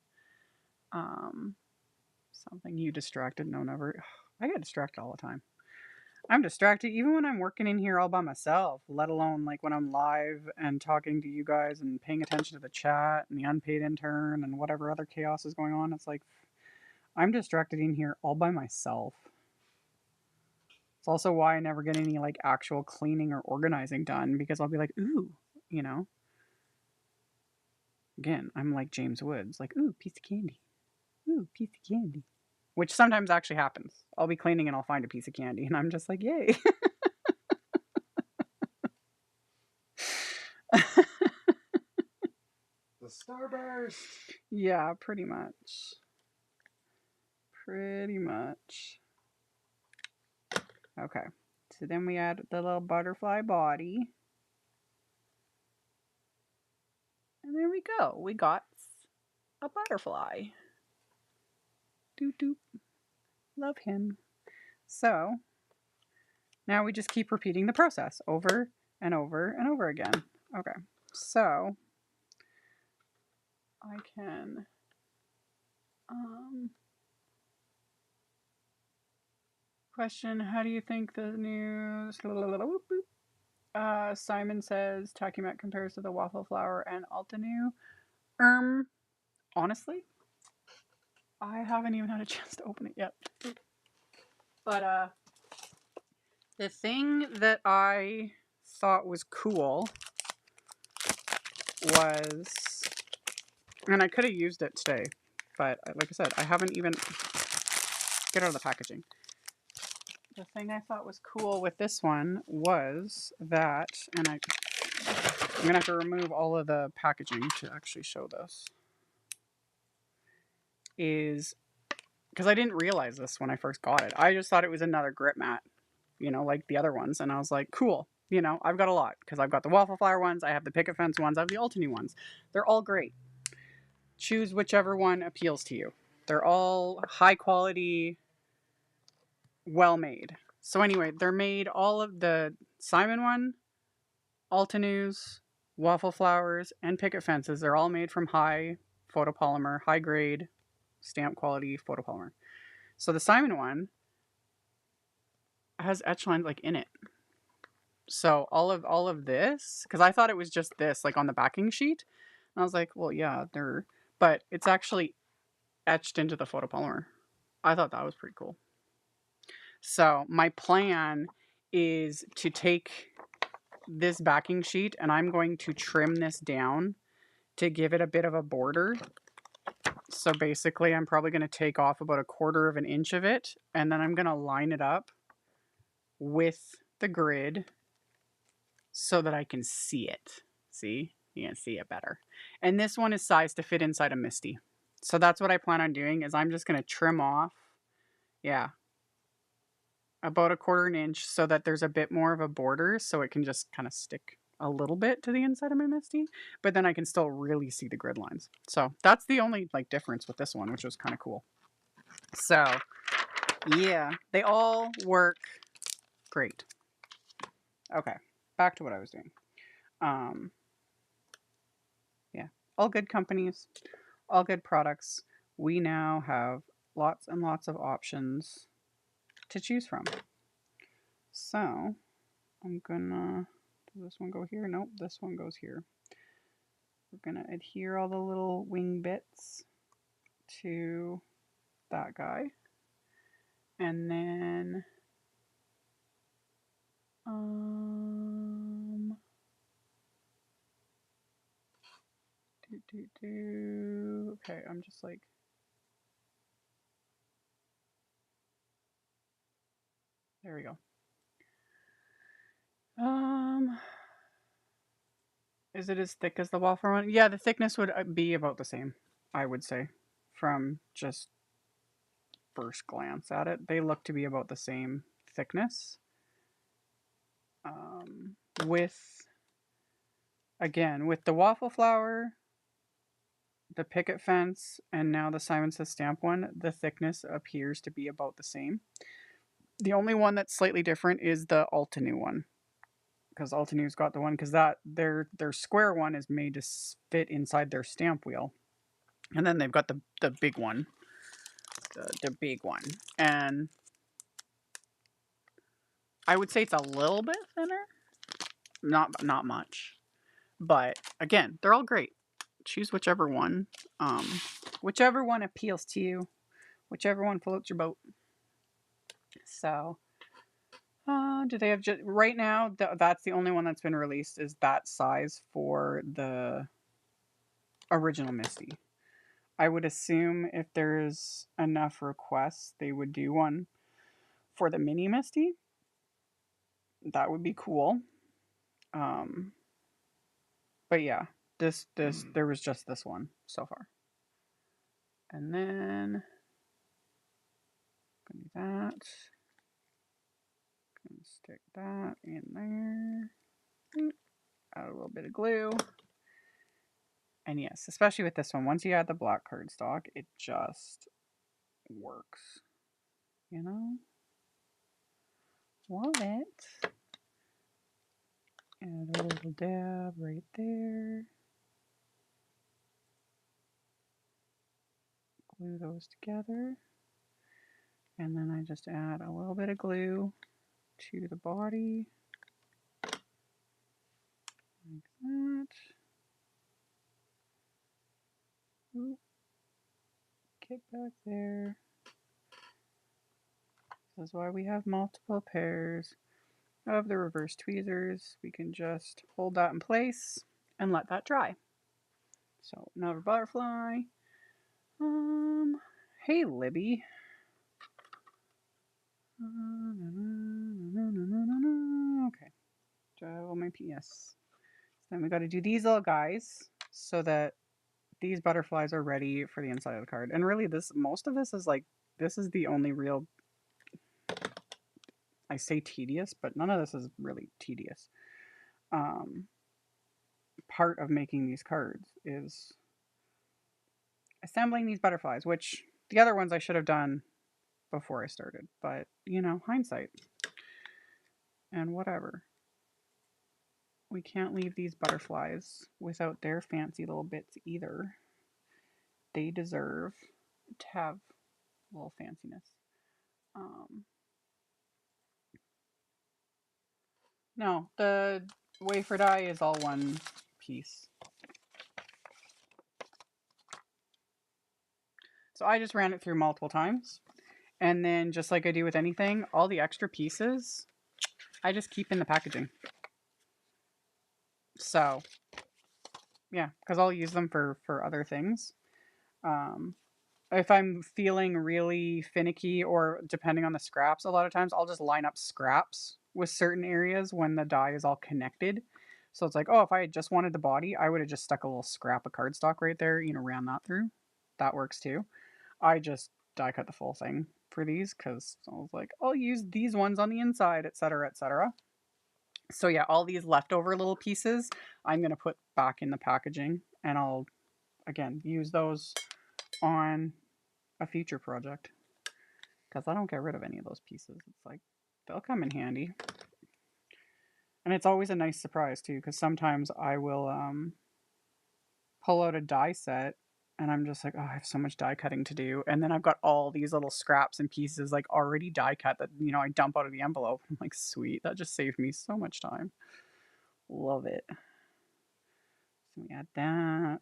[SPEAKER 1] something. You distracted? No, never. I get distracted all the time. I'm distracted even when I'm working in here all by myself, let alone like when I'm live and talking to you guys and paying attention to the chat and the unpaid intern and whatever other chaos is going on. It's like I'm distracted in here all by myself. It's also why I never get any like actual cleaning or organizing done because I'll be like, ooh, you know. Again, I'm like James Woods, like, ooh, piece of candy. Ooh, piece of candy. Which sometimes actually happens. I'll be cleaning and I'll find a piece of candy and I'm just like, yay.
[SPEAKER 2] The starburst.
[SPEAKER 1] Yeah, pretty much. Pretty much. Okay. So then we add the little butterfly body. And there we go. We got a butterfly. Doop doop. Love him. So now we just keep repeating the process over and over and over again. Okay. So I can question, how do you think the new Simon says Tacky Mac compares to the waffle flower and Altenew? Honestly, I haven't even had a chance to open it yet. But the thing that I thought was cool was, and I could have used it today, but like I said, I haven't even, get out of the packaging. The thing I thought was cool with this one was that, and I'm going to have to remove all of the packaging to actually show this, is, because I didn't realize this when I first got it. I just thought it was another grip mat, you know, like the other ones. And I was like, cool. You know, I've got a lot because I've got the waffle flower ones, I have the picket fence ones, I have the Altenew ones. They're all great. Choose whichever one appeals to you. They're all high quality, well made. So anyway, they're made, all of the Simon one, Altenews, waffle flowers, and picket fences. They're all made from high photopolymer, high grade, stamp quality photopolymer. So the Simon one has etch lines like in it. So all of this, because I thought it was just this, like on the backing sheet. And I was like, well, yeah, but it's actually etched into the photopolymer. I thought that was pretty cool. So my plan is to take this backing sheet and I'm going to trim this down to give it a bit of a border. So basically I'm probably going to take off about 1/4 of an inch of it and then I'm going to line it up with the grid so that I can see it. See? You can see it better. And this one is sized to fit inside a Misty. So that's what I plan on doing, is I'm just going to trim off, yeah, about 1/4 inch so that there's a bit more of a border so it can just kind of stick a little bit to the inside of my Misty, but then I can still really see the grid lines. So that's the only like difference with this one, which was kind of cool. So yeah, they all work great. Okay, back to what I was doing. Yeah, all good companies, all good products. We now have lots and lots of options to choose from. So I'm gonna, does this one go here? Nope, this one goes here. We're gonna adhere all the little wing bits to that guy. And then okay, I'm just like, there we go. Is it as thick as the Wafer one? Yeah, the thickness would be about the same, I would say, from just first glance at it. They look to be about the same thickness. With, again, with the waffle flower, the picket fence, and now the Simon Says stamp one, the thickness appears to be about the same. The only one that's slightly different is the Altenew one, because Altenew's got the one, because that their square one is made to fit inside their stamp wheel, and then they've got the big one, the big one, and I would say it's a little bit thinner, not much, but again, they're all great. Choose whichever one, whichever one appeals to you, whichever one floats your boat. So, do they have just right now? That's the only one that's been released is that size for the original Misty. I would assume if there's enough requests, they would do one for the mini Misty. That would be cool. Um, but yeah, this there was just this one so far. And then gonna do that. Gonna stick that in there. Add a little bit of glue. And yes, especially with this one, once you add the black cardstock, it just works. You know? Love it. Add a little dab right there. Glue those together. And then I just add a little bit of glue to the body. Like that. Oop. Get back there. This is why we have multiple pairs of the reverse tweezers. We can just hold that in place and let that dry. So another butterfly. Hey Libby. Okay. Oh my PS. Then we got to do these little guys so that these butterflies are ready for the inside of the card. And really, most of this is like, this is the only real, I say tedious, but none of this is really tedious. Part of making these cards is assembling these butterflies, which the other ones I should have done before I started, but you know, hindsight and whatever. We can't leave these butterflies without their fancy little bits either. They deserve to have a little fanciness. No, the wafer die is all one piece. So I just ran it through multiple times. And then just like I do with anything, all the extra pieces, I just keep in the packaging. So, yeah, because I'll use them for other things. If I'm feeling really finicky or depending on the scraps, a lot of times I'll just line up scraps with certain areas when the die is all connected. So it's like, oh, if I had just wanted the body, I would have just stuck a little scrap of cardstock right there, you know, ran that through. That works too. I just die cut the full thing for these because I was like, I'll use these ones on the inside, etc., etc. So yeah, all these leftover little pieces, I'm going to put back in the packaging, and I'll, again, use those on a future project. Because I don't get rid of any of those pieces. It's like, they'll come in handy. And it's always a nice surprise too, because sometimes I will pull out a die set and I'm just like, oh, I have so much die cutting to do. And then I've got all these little scraps and pieces like already die cut that, you know, I dump out of the envelope. I'm like, sweet, that just saved me so much time. Love it. So we add that.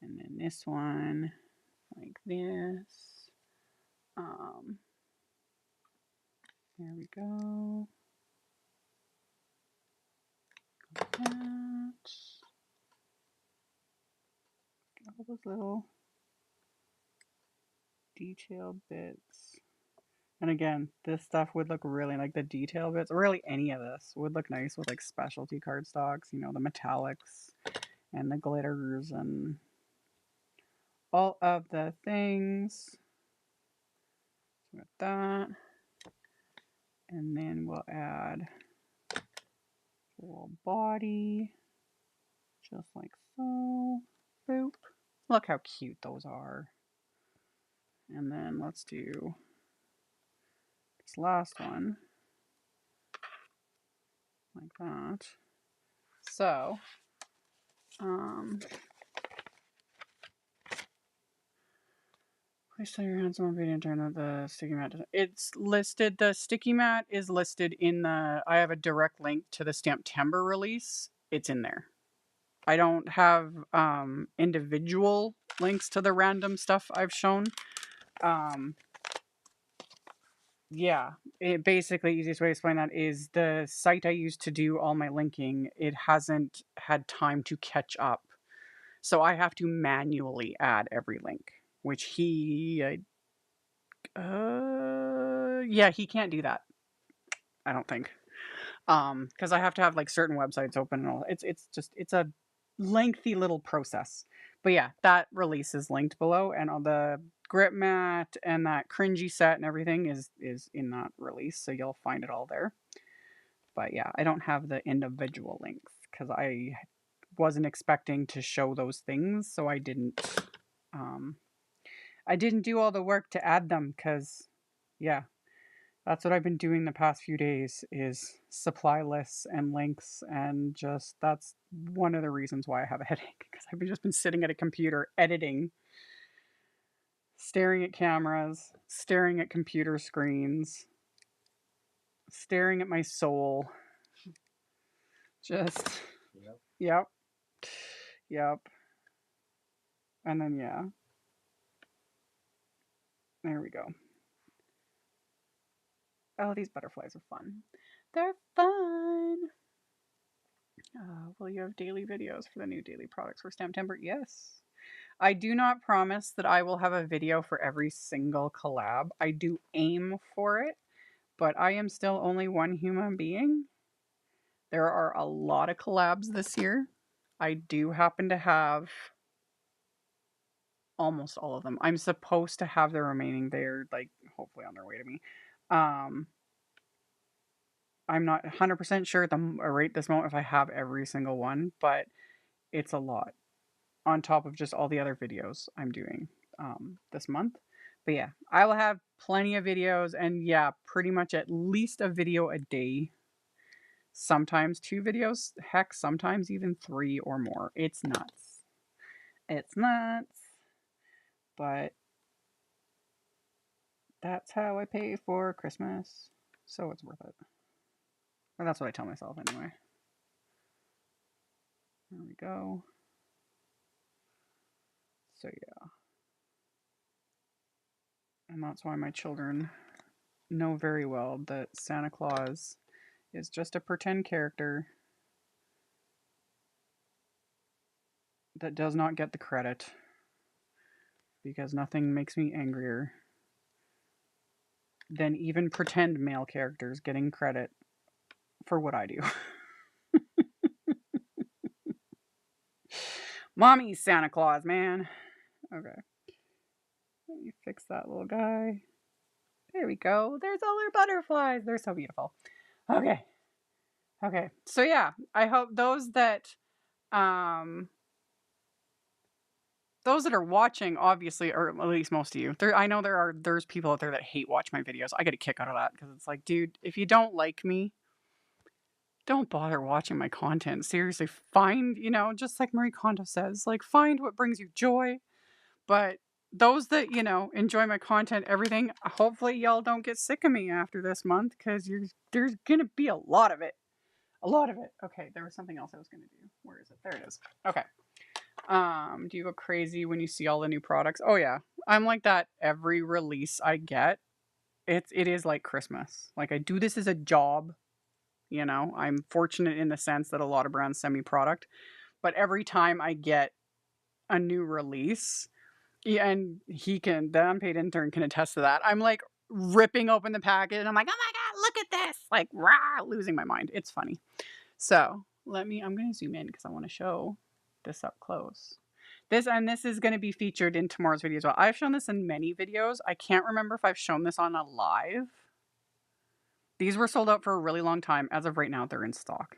[SPEAKER 1] And then this one, like this. There we go. That. All those little detailed bits. And again, this stuff would look really, like the detail bits, really any of this would look nice with like specialty cardstocks, you know, the metallics and the glitters and all of the things. So with that. And then we'll add a little body, just like so. Boop. Look how cute those are. And then let's do this last one. Like that. So, please tell your hands on video and turn on the sticky mat. It's listed, the sticky mat is listed in the, I have a direct link to the Stamptember release. It's in there. I don't have individual links to the random stuff I've shown. Yeah, it basically, easiest way to explain that is the site I used to do all my linking, it hasn't had time to catch up. So I have to manually add every link, which yeah, he can't do that. I don't think. Because I have to have like certain websites open and all. It's a lengthy little process. But yeah, that release is linked below, and all the grip mat and that cringy set and everything is in that release, so you'll find it all there. But yeah, I don't have the individual links because I wasn't expecting to show those things, so um I didn't do all the work to add them because yeah, that's what I've been doing the past few days is supply lists and links, and just that's one of the reasons why I have a headache because I've just been sitting at a computer editing, staring at cameras, staring at computer screens, staring at my soul. Just
[SPEAKER 2] Yep.
[SPEAKER 1] yep. Yep. And then yeah. There we go. Oh, these butterflies are fun. They're fun. Will you have daily videos for the new daily products for Stamptember? Yes. I do not promise that I will have a video for every single collab. I do aim for it, but I am still only one human being. There are a lot of collabs this year. I do happen to have almost all of them. I'm supposed to have the remaining. They're like hopefully on their way to me. I'm not 100% sure at the rate this moment if I have every single one, but it's a lot on top of just all the other videos I'm doing this month. But yeah, I will have plenty of videos, and yeah, pretty much at least a video a day. Sometimes 2 videos, heck, sometimes even 3 or more. It's nuts. It's nuts. But that's how I pay for Christmas. So it's worth it. Or that's what I tell myself anyway. There we go. So yeah. And that's why my children know very well that Santa Claus is just a pretend character that does not get the credit, because nothing makes me angrier than even pretend male characters getting credit for what I do. Mommy's Santa Claus, man. Okay. Let me fix that little guy. There we go. There's all our butterflies. They're so beautiful. Okay. Okay. So yeah, I hope um those that are watching, obviously, or at least most of you, I know there's people out there that hate watch my videos. I get a kick out of that because it's like, dude, if you don't like me, don't bother watching my content. Seriously, find, just like Marie Kondo says, like find what brings you joy. But those that, enjoy my content, everything, hopefully y'all don't get sick of me after this month because there's gonna be a lot of it. A lot of it. Okay, there was something else I was gonna do. Where is it? There it is. Okay. Do you go crazy when you see all the new products? Oh yeah. I'm like that every release I get. It is like Christmas. Like I do this as a job, I'm fortunate in the sense that a lot of brands send me product, but every time I get a new release, yeah, and the unpaid intern can attest to that. I'm like ripping open the packet and I'm like, oh my God, look at this. Like, rah, losing my mind. It's funny. So I'm going to zoom in because I want to show this up close. This is going to be featured in tomorrow's video as well. I've shown this in many videos. I can't remember if I've shown this on a live. These were sold out for a really long time. As of right now, they're in stock.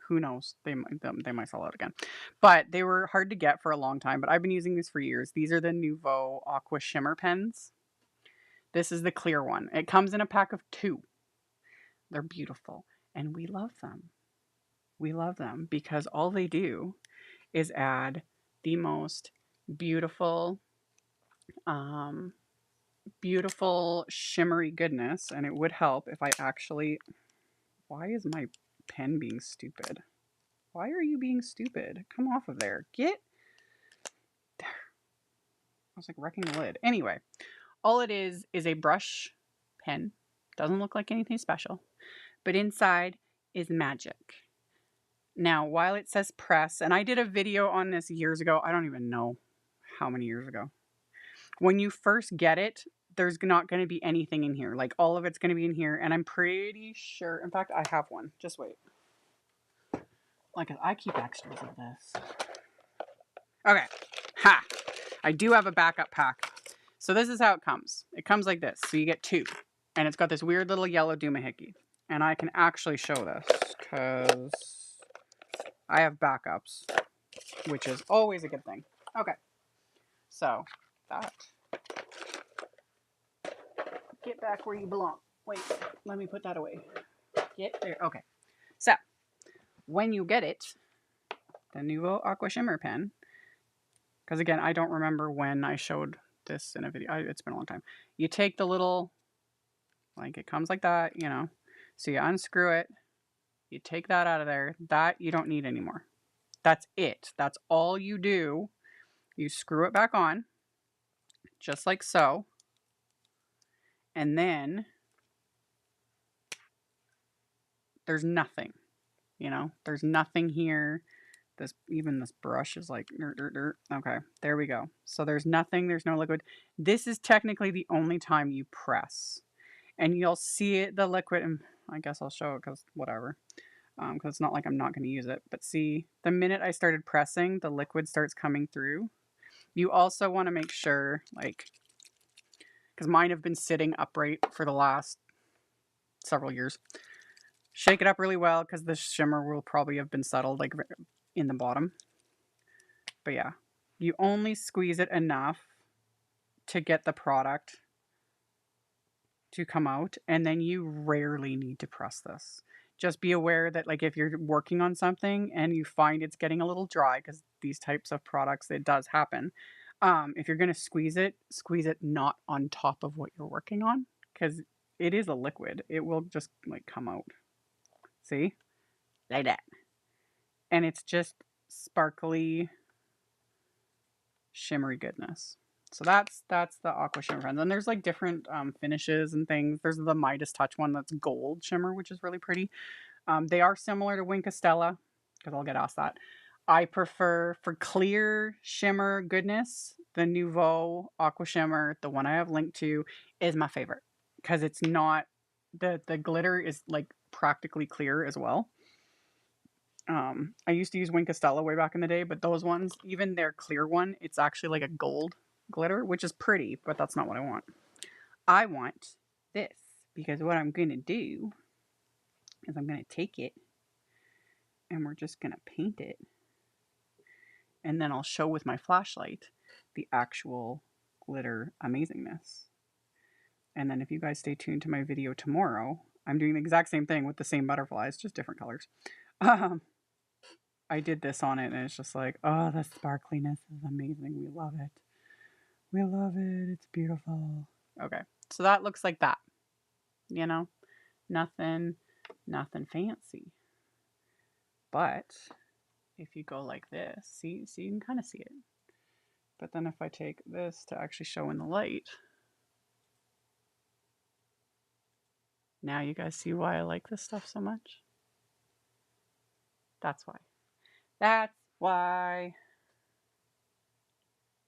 [SPEAKER 1] Who knows? They might sell out again. But they were hard to get for a long time. But I've been using these for years. These are the Nouveau Aqua Shimmer pens. This is the clear one. It comes in a pack of 2. They're beautiful. And we love them. We love them because all they do is add the most beautiful, beautiful shimmery goodness. And it would help if I actually... Why is my pen being stupid? Why are you being stupid? Come off of there. Get there. I was like wrecking the lid. Anyway, all it is a brush pen. Doesn't look like anything special. But inside is magic. Now, while it says press, and I did a video on this years ago. I don't even know how many years ago. When you first get it, there's not going to be anything in here. Like all of it's going to be in here. And I'm pretty sure, in fact, I have one. Just wait. Like I keep extras of this. Okay. Ha! I do have a backup pack. So this is how it comes. It comes like this. So you get 2. And it's got this weird little yellow doohickey. And I can actually show this because I have backups, which is always a good thing. Okay. So that. Get back where you belong. Wait, let me put that away. Get there. Okay. So when you get it, the Nouveau Aqua Shimmer pen, because again, I don't remember when I showed this in a video. It's been a long time. You take the little, like it comes like that, So you unscrew it. You take that out of there. That you don't need anymore. That's it. That's all you do. You screw it back on, just like so. And then there's nothing, There's nothing here. Even this brush is like, okay, there we go. So there's nothing, there's no liquid. This is technically the only time you press. And you'll see it, the liquid, and I guess I'll show it because whatever. Because it's not like I'm not going to use it. But see, the minute I started pressing, the liquid starts coming through. You also want to make sure, because mine have been sitting upright for the last several years. Shake it up really well because the shimmer will probably have been settled in the bottom. But yeah, you only squeeze it enough to get the product to come out, and then you rarely need to press this. Just be aware that if you're working on something and you find it's getting a little dry, because these types of products, it does happen. If you're going to squeeze it not on top of what you're working on, because it is a liquid. It will just come out. See? Like that. And it's just sparkly, shimmery goodness. So that's the Aqua Shimmer pens. And there's different finishes and things. There's the Midas Touch one that's gold shimmer, which is really pretty. They are similar to Wink of Stella, because I'll get asked that. I prefer, for clear shimmer goodness, the Nouveau Aqua Shimmer, the one I have linked to, is my favorite. Because it's not, the glitter is practically clear as well. I used to use Wink of Stella way back in the day, but those ones, even their clear one, it's actually like a gold glitter, which is pretty, but that's not what I want. I want this, because what I'm going to do is I'm going to take it and we're just going to paint it. And then I'll show with my flashlight the actual glitter amazingness. And then if you guys stay tuned to my video tomorrow, I'm doing the exact same thing with the same butterflies, just different colors. I did this on it and it's just like, oh, the sparkliness is amazing. We love it. We love it. It's beautiful. Okay, so that looks like that. You know, nothing fancy. But if you go like this, see you can kind of see it. But then if I take this to actually show in the light, now you guys see why I like this stuff so much? That's why. That's why.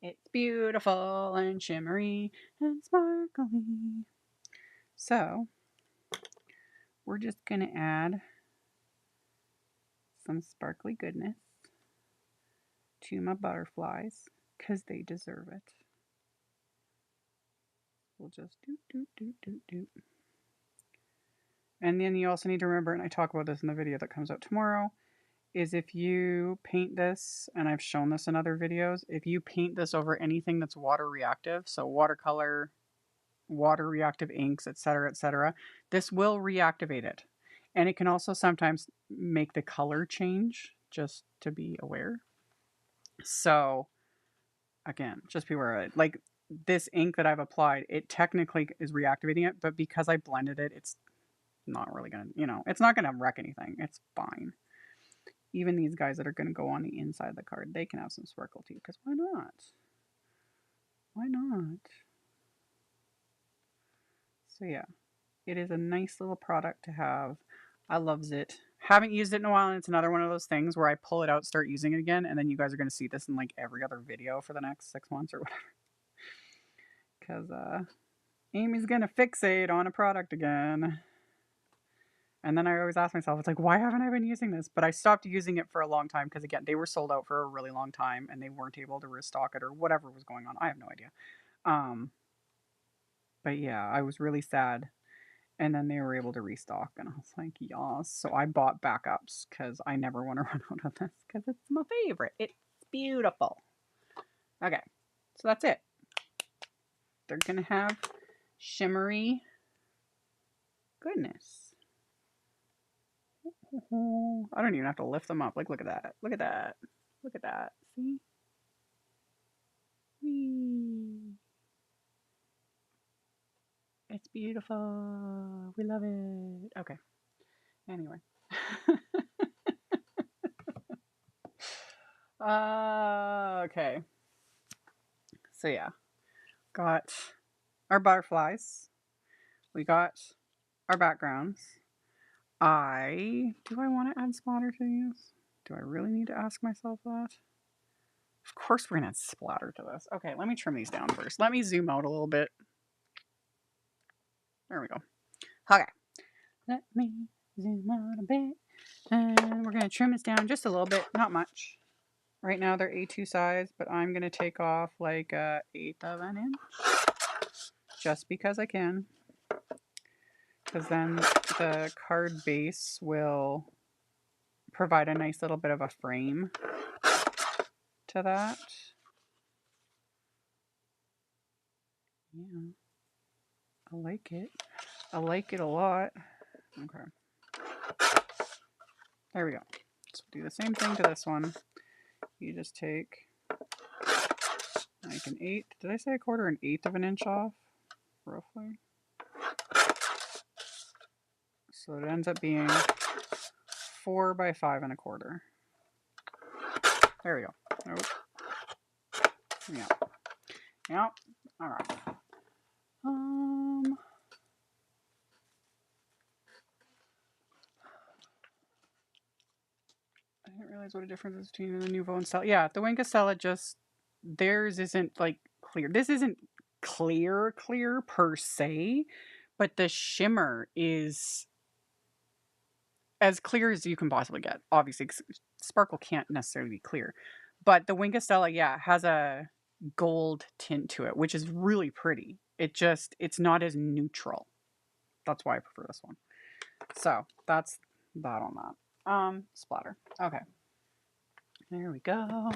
[SPEAKER 1] It's beautiful and shimmery and sparkly. So, we're just going to add some sparkly goodness to my butterflies because they deserve it. We'll just do. And then you also need to remember, and I talk about this in the video that comes out tomorrow, is if you paint this, and I've shown this in other videos, if you paint this over anything that's water reactive, so watercolor, water reactive inks, etc., this will reactivate it. And it can also sometimes make the color change, just to be aware. So, again, just be aware of it. Like this ink that I've applied, it technically is reactivating it, but because I blended it, it's not really going to, it's not going to wreck anything. It's fine. Even these guys that are going to go on the inside of the card, they can have some sparkle too, because why not? Why not? So yeah, it is a nice little product to have. I loves it. Haven't used it in a while, and it's another one of those things where I pull it out, start using it again, and then you guys are going to see this in like every other video for the next 6 months or whatever. Because Amy's going to fixate on a product again. And then I always ask myself, it's like, why haven't I been using this? But I stopped using it for a long time because, again, they were sold out for a really long time and they weren't able to restock it or whatever was going on. I have no idea. But yeah, I was really sad. And then they were able to restock. And I was like, yes. So I bought backups because I never want to run out of this because it's my favorite. It's beautiful. Okay, so that's it. They're going to have shimmery goodness. I don't even have to lift them up. Like, look at that. Look at that. Look at that. See? Whee. It's beautiful. We love it. Okay. Anyway. Okay. So yeah. Got our butterflies. We got our backgrounds. Do I want to add splatter to these? Do I really need to ask myself that? Of course we're going to add splatter to this. Okay, let me trim these down first. Let me zoom out a little bit. There we go. Okay. Let me zoom out a bit. And we're going to trim this down just a little bit. Not much. Right now they're A2 size, but I'm going to take off like 1/8 of an inch. Just because I can. Because then the card base will provide a nice little bit of a frame to that. Yeah. I like it. I like it a lot. Okay. There we go. So do the same thing to this one. You just take like an 1/8. Did I say 1/4? An 1/8 of an inch off, roughly. So it ends up being 4 by 5 1/4. There we go. Nope. Yeah. Yep. All right. I didn't realize what a difference is between the Nouveau and Stella. Yeah, the Wink of Stella just, theirs isn't like clear. This isn't clear per se, but the shimmer is as clear as you can possibly get. Obviously, sparkle can't necessarily be clear, but the Wink of Stella, yeah, has a gold tint to it, which is really pretty. It's not as neutral. That's why I prefer this one. So that's that on that. Splatter. Okay. There we go.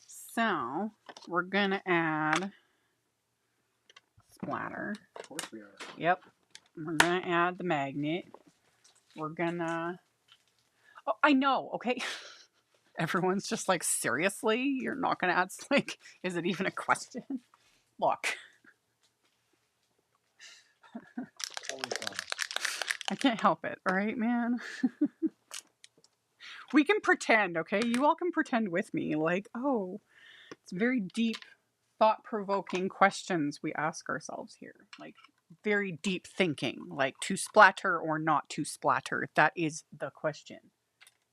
[SPEAKER 1] So we're gonna add splatter.
[SPEAKER 2] Of course we are.
[SPEAKER 1] Yep. We're gonna add the magnet. We're gonna. Oh, I know. Okay. Everyone's just like, seriously? You're not gonna add, like, is it even a question? Look.
[SPEAKER 2] Always honest.
[SPEAKER 1] I can't help it. All right, man. We can pretend, okay? You all can pretend with me. Like, oh, it's very deep, thought-provoking questions we ask ourselves here. Like, very deep thinking. Like, to splatter or not to splatter. That is the question.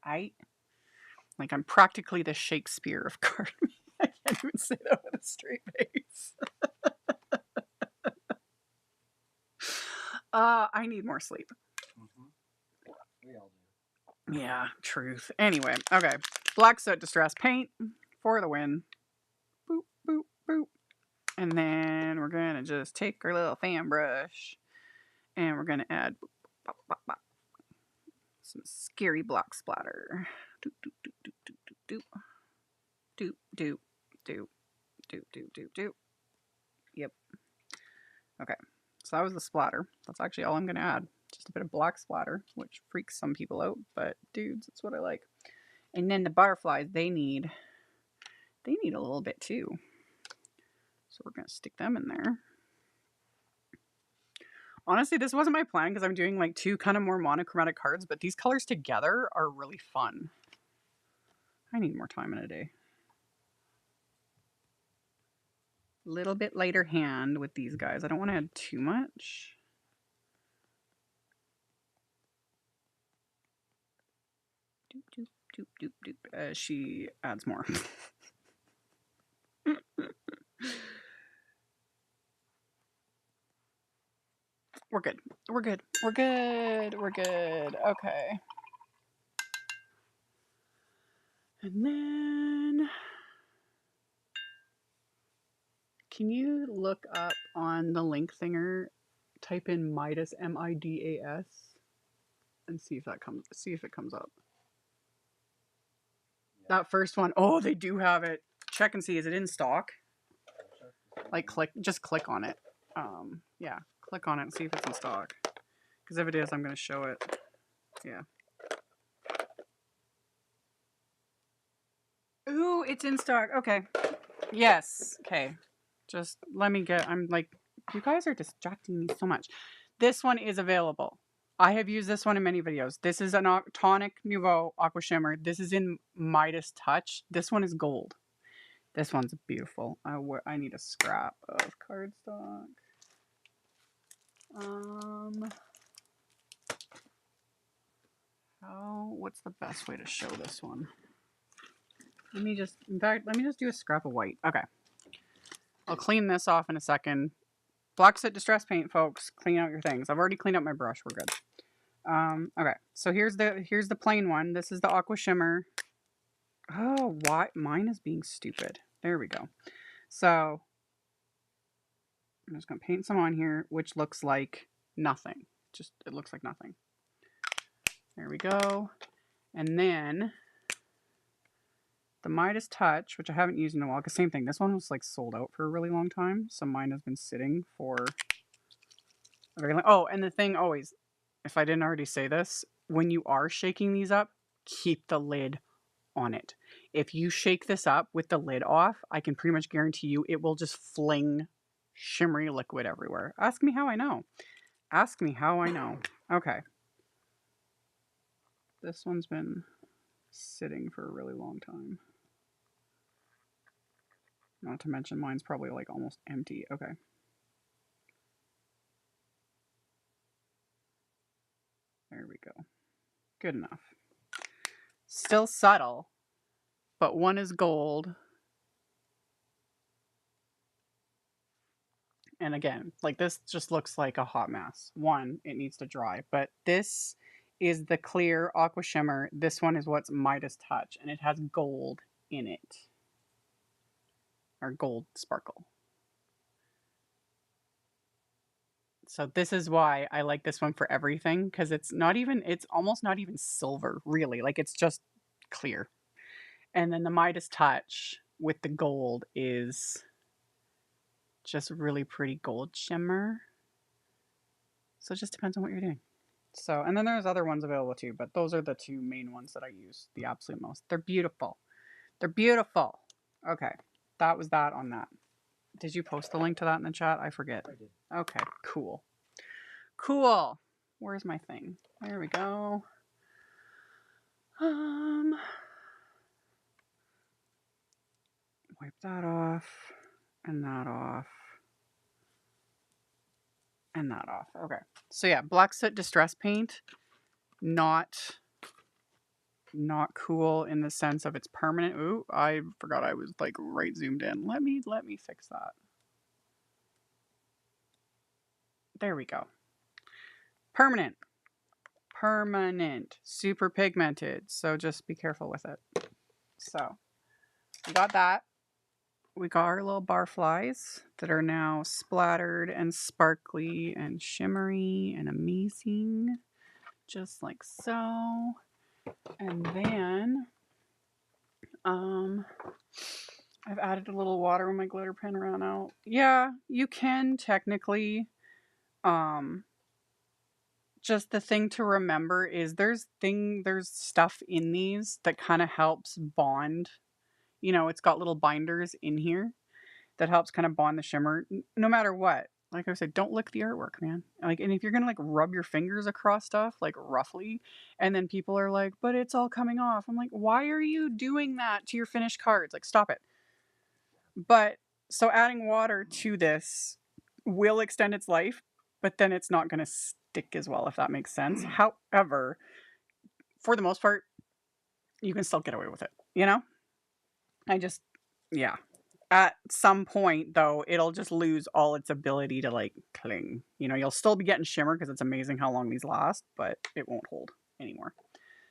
[SPEAKER 1] Like, I'm practically the Shakespeare of card. I can't even say that with a straight face. I need more sleep.
[SPEAKER 2] We all do.
[SPEAKER 1] Yeah, truth. Anyway, okay. Black Soot Distress Paint for the win. Boop, boop, boop. And then we're going to just take our little fan brush and we're going to add boop, boop, boop, boop, some scary block splatter. Doop, doop, doop, doop, doop, doop, doop, doop, doop, doop, doop, doop. Yep. Okay. So that was the splatter. That's actually all I'm going to add. Just a bit of black splatter, which freaks some people out, but dudes, it's what I like. And then the butterflies, they need a little bit too. So we're going to stick them in there. Honestly, this wasn't my plan because I'm doing like 2 kind of more monochromatic cards, but these colors together are really fun. I need more time in a day. A little bit lighter hand with these guys. I don't want to add too much. Doop, doop, doop, doop, doop. As she adds more. We're good. We're good. We're good. We're good. Okay. And then, can you look up on the link thinger, type in Midas, M-I-D-A-S, and see if it comes up. Yeah. That first one, oh, they do have it. Check and see, is it in stock? Like, just click on it. Yeah, click on it and see if it's in stock. Because if it is, I'm going to show it. Yeah. Ooh, it's in stock. Okay. Yes. Okay. Just let me get, I'm like, you guys are distracting me so much. This one is available. I have used this one in many videos. This is a Tonic Nouveau Aqua Shimmer. This is in Midas Touch. This one is gold. This one's beautiful. I need a scrap of cardstock. What's the best way to show this one? Let me just do a scrap of white. Okay. I'll clean this off in a second. Black Soot Distress Paint, folks. Clean out your things. I've already cleaned up my brush. We're good. Okay. So here's the plain one. This is the Aqua Shimmer. Oh, why? Mine is being stupid. There we go. So I'm just going to paint some on here, which looks like nothing. It looks like nothing. There we go. And then the Midas Touch, which I haven't used in a while, because same thing. This one was like sold out for a really long time. So mine has been sitting for a very long. Oh, and the thing always, if I didn't already say this, when you are shaking these up, keep the lid on it. If you shake this up with the lid off, I can pretty much guarantee you it will just fling shimmery liquid everywhere. Ask me how I know. Ask me how I know. Okay. This one's been sitting for a really long time. Not to mention mine's probably like almost empty. Okay. There we go. Good enough. Still subtle, but one is gold. And again, like this just looks like a hot mess. One, it needs to dry, but this is the clear Aqua Shimmer. This one is what's Midas Touch, and it has gold in it. Or gold sparkle. So this is why I like this one for everything, because it's almost not even silver, really. Like it's just clear. And then the Midas Touch with the gold is just really pretty gold shimmer. So it just depends on what you're doing. So, and then there's other ones available too, but those are the two main ones that I use the absolute most. They're beautiful. They're beautiful. Okay. That was that on that. Did you post the link to that in the chat? I forget.
[SPEAKER 2] I did.
[SPEAKER 1] Okay, cool. Cool. Where's my thing? There we go. Wipe that off and that off and that off. Okay. So yeah, Black Soot Distress Paint, not cool in the sense of it's permanent. Ooh, I forgot I was like right zoomed in. Let me fix that. There we go. Permanent. Permanent. Super pigmented. So just be careful with it. So we got that. We got our little barflies that are now splattered and sparkly and shimmery and amazing. Just like so. And then I've added a little water when my glitter pen ran out. Yeah, you can technically. Just the thing to remember is there's stuff in these that kind of helps bond. You know, it's got little binders in here that helps kind of bond the shimmer no matter what. Like I said, don't lick the artwork, man. Like, and if you're gonna like rub your fingers across stuff like roughly, and then people are like, "But it's all coming off." I'm like, "Why are you doing that to your finished cards? Like, stop it." But so adding water to this will extend its life, but then it's not gonna stick as well, if that makes sense. However, for the most part, you can still get away with it. You know, yeah. At some point, though, it'll just lose all its ability to like cling. You know, you'll still be getting shimmer because it's amazing how long these last, but it won't hold anymore.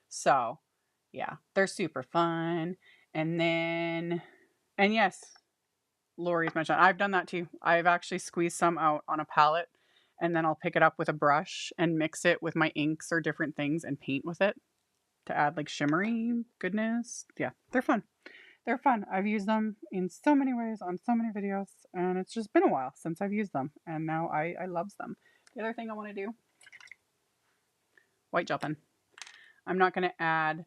[SPEAKER 1] So, yeah, they're super fun. And then, and yes, Lori's mentioned, I've done that too. I've actually squeezed some out on a palette and then I'll pick it up with a brush and mix it with my inks or different things and paint with it to add like shimmery goodness. Yeah, they're fun. They're fun. I've used them in so many ways on so many videos, and it's just been a while since I've used them, and now I loves them. The other thing I want to do, white gel pen. I'm not going to add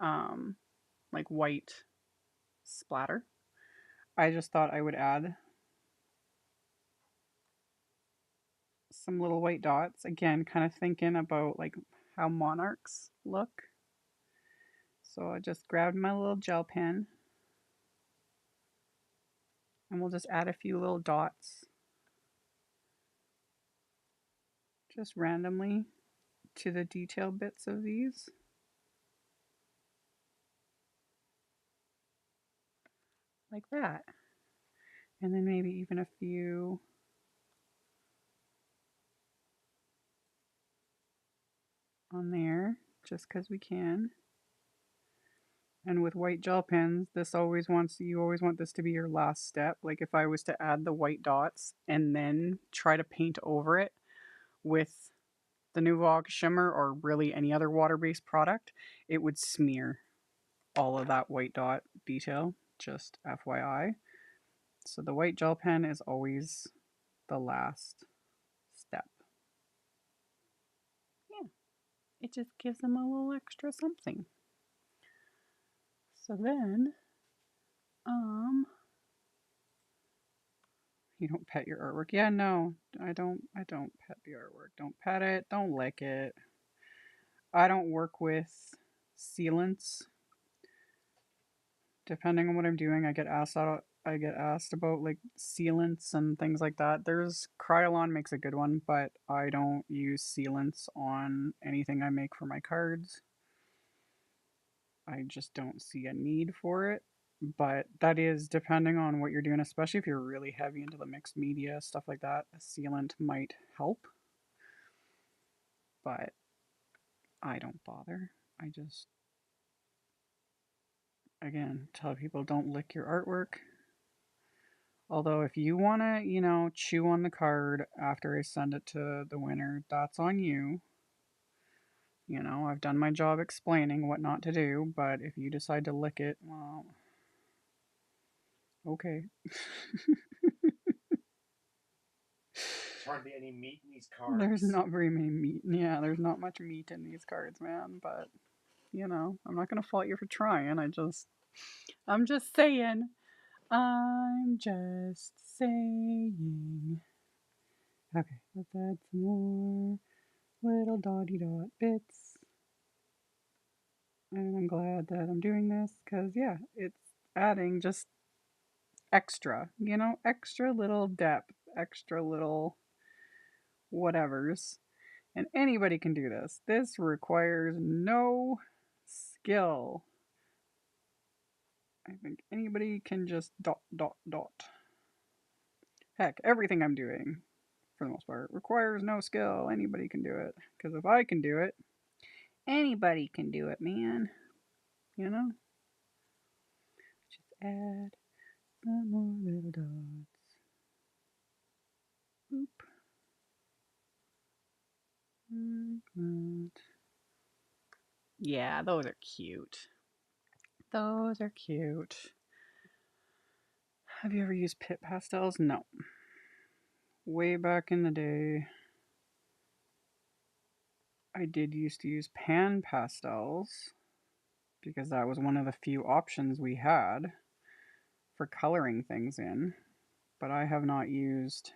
[SPEAKER 1] like white splatter. I just thought I would add some little white dots. Again, kind of thinking about like how monarchs look. So I just grabbed my little gel pen and we'll just add a few little dots just randomly to the detail bits of these. Like that. And then maybe even a few on there just because we can. And with white gel pens, you always want this to be your last step. Like if I was to add the white dots and then try to paint over it with the Nouveau shimmer or really any other water-based product, it would smear all of that white dot detail, just FYI. So the white gel pen is always the last step. Yeah, it just gives them a little extra something. So then, you don't pet your artwork. Yeah, no, I don't pet the artwork. Don't pet it. Don't lick it. I don't work with sealants. Depending on what I'm doing, I get asked about like sealants and things like that. There's Krylon makes a good one, but I don't use sealants on anything I make for my cards. I just don't see a need for it. But that is depending on what you're doing, especially if you're really heavy into the mixed media, stuff like that. A sealant might help. But I don't bother. I just, again, tell people don't lick your artwork. Although if you want to, you know, chew on the card after I send it to the winner, that's on you. You know, I've done my job explaining what not to do, but if you decide to lick it, well, okay.
[SPEAKER 2] There's hardly any meat in these
[SPEAKER 1] There's
[SPEAKER 2] cards.
[SPEAKER 1] not very many meat. Yeah, there's not much meat in these cards, man, but you know, I'm not going to fault you for trying. I'm just saying. I'm just saying. Okay, let's add some more little dotty dot bits. And I'm glad that I'm doing this because, yeah, it's adding just extra, you know, extra little depth, extra little whatevers. And anybody can do this. This requires no skill. I think anybody can just dot, dot, dot. Heck, everything I'm doing, for the most part, requires no skill. Anybody can do it. Because if I can do it, anybody can do it, man. You know? Just add some more little dots. Boop. Like that. Yeah, those are cute. Those are cute. Have you ever used pit pastels? No. Way back in the day, I did used to use pan pastels because that was one of the few options we had for coloring things in, but I have not used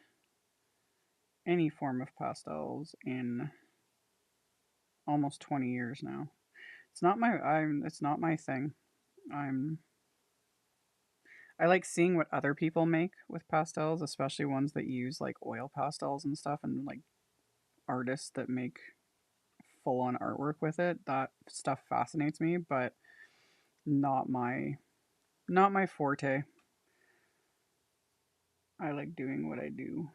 [SPEAKER 1] any form of pastels in almost 20 years now. It's not my thing. I'm I like seeing what other people make with pastels, especially ones that use like oil pastels and stuff and like artists that make full on artwork with it. That stuff fascinates me, but not my not my forte. I like doing what I do.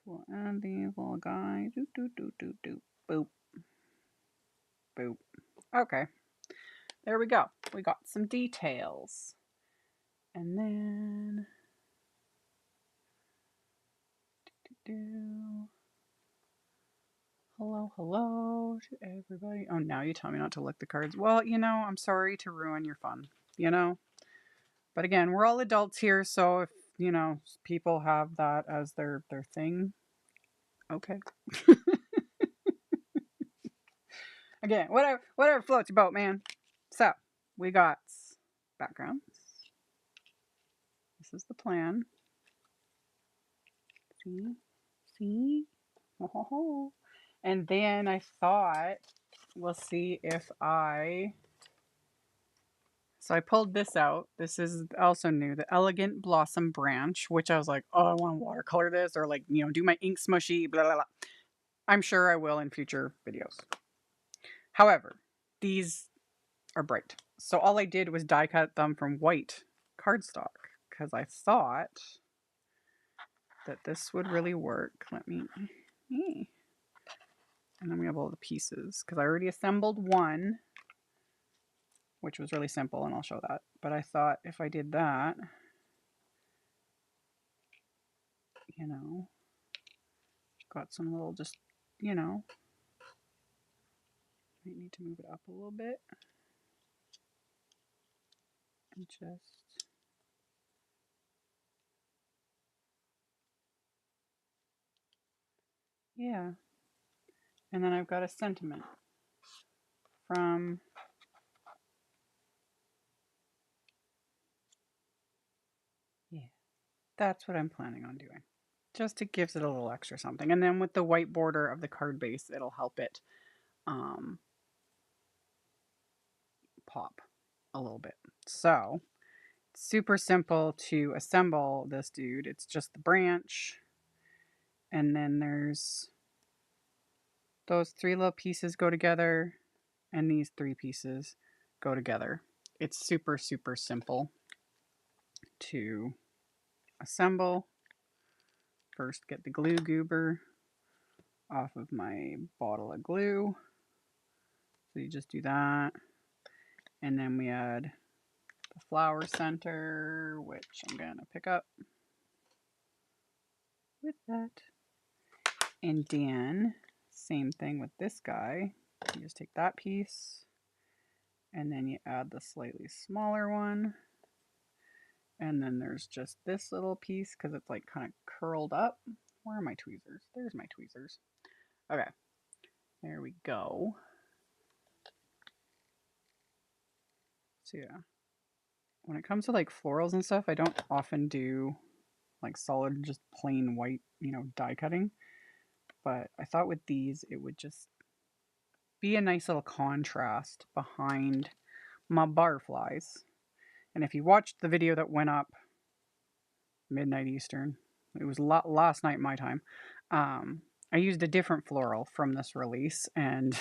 [SPEAKER 1] So we'll add these little guys. Do do do do do. Boop. Boop. Okay. There we go. We got some details. And then do hello, hello to everybody. Oh, now you tell me not to lick the cards. Well, you know, I'm sorry to ruin your fun, you know? But again, we're all adults here, so if, you know, people have that as their thing, okay. Again, whatever floats your boat, man. So, we got backgrounds. This is the plan. See? See? Ho, ho, ho. And then I thought, we'll see if so I pulled this out. This is also new, the Elegant Blossom Branch, which I was like, oh, I want to watercolor this or like, you know, do my ink smushy, blah, blah, blah. I'm sure I will in future videos. However, these are bright. So all I did was die cut them from white cardstock because I thought that this would really work. Let me, and then we have all the pieces because I already assembled one, which was really simple, and I'll show that. But I thought if I did that, you know, got some little just, you know, might need to move it up a little bit. And just, yeah. And then I've got a sentiment from, yeah, that's what I'm planning on doing. Just it gives it a little extra something. And then with the white border of the card base, it'll help it um, pop a little bit. So, super simple to assemble this dude. It's just the branch, and then there's those three little pieces go together, and these three pieces go together. It's super, super simple to assemble. First, get the glue goober off of my bottle of glue. So you just do that, and then we add the flower center, which I'm going to pick up with that. And then same thing with this guy. You just take that piece and then you add the slightly smaller one. And then there's just this little piece because it's like kind of curled up. Where are my tweezers? There's my tweezers. Okay, there we go. So yeah, when it comes to like florals and stuff, I don't often do like solid, just plain white, you know, die cutting. But I thought with these, it would just be a nice little contrast behind my barflies. And if you watched the video that went up midnight Eastern, it was last night my time, I used a different floral from this release, and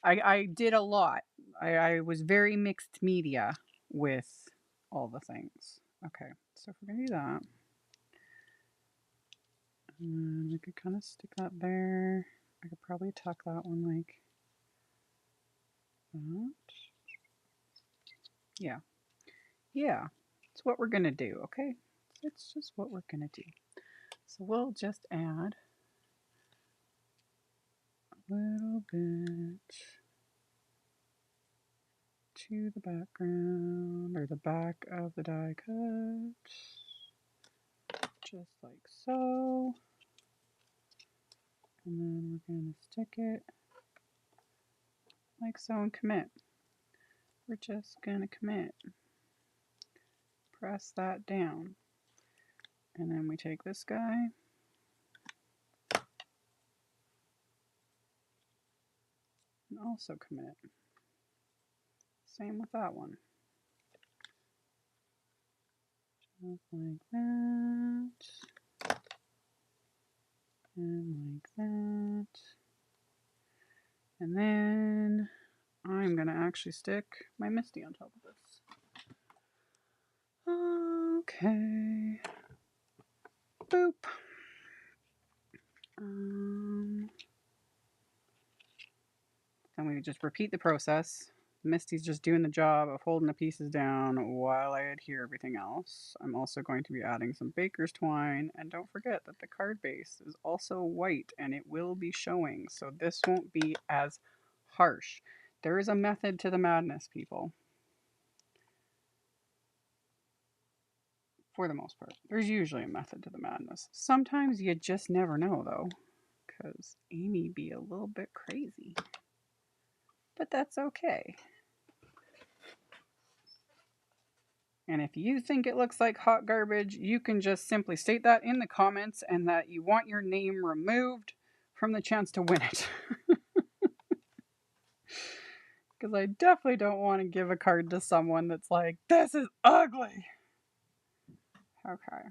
[SPEAKER 1] I did a lot. I was very mixed media with all the things. Okay, so if we're going to do that, and we could kind of stick that there. I could probably tuck that one like that. Yeah. Yeah. It's what we're going to do, okay? It's just what we're going to do. So we'll just add a little bit to the background, or the back of the die cut. Just like so. And then we're going to stick it like so and commit. We're just going to commit. Press that down. And then we take this guy. And also commit. Same with that one. Just like that. And like that. And then I'm going to actually stick my Misty on top of this. Okay. Boop. Then we just repeat the process. Misty's just doing the job of holding the pieces down while I adhere everything else. I'm also going to be adding some baker's twine, and don't forget that the card base is also white and it will be showing, so this won't be as harsh. There is a method to the madness, people. For the most part. There's usually a method to the madness. Sometimes you just never know, though, because Amy be a little bit crazy. But that's okay. And if you think it looks like hot garbage, you can just simply state that in the comments and that you want your name removed from the chance to win it. Because I definitely don't want to give a card to someone that's like, this is ugly. Okay.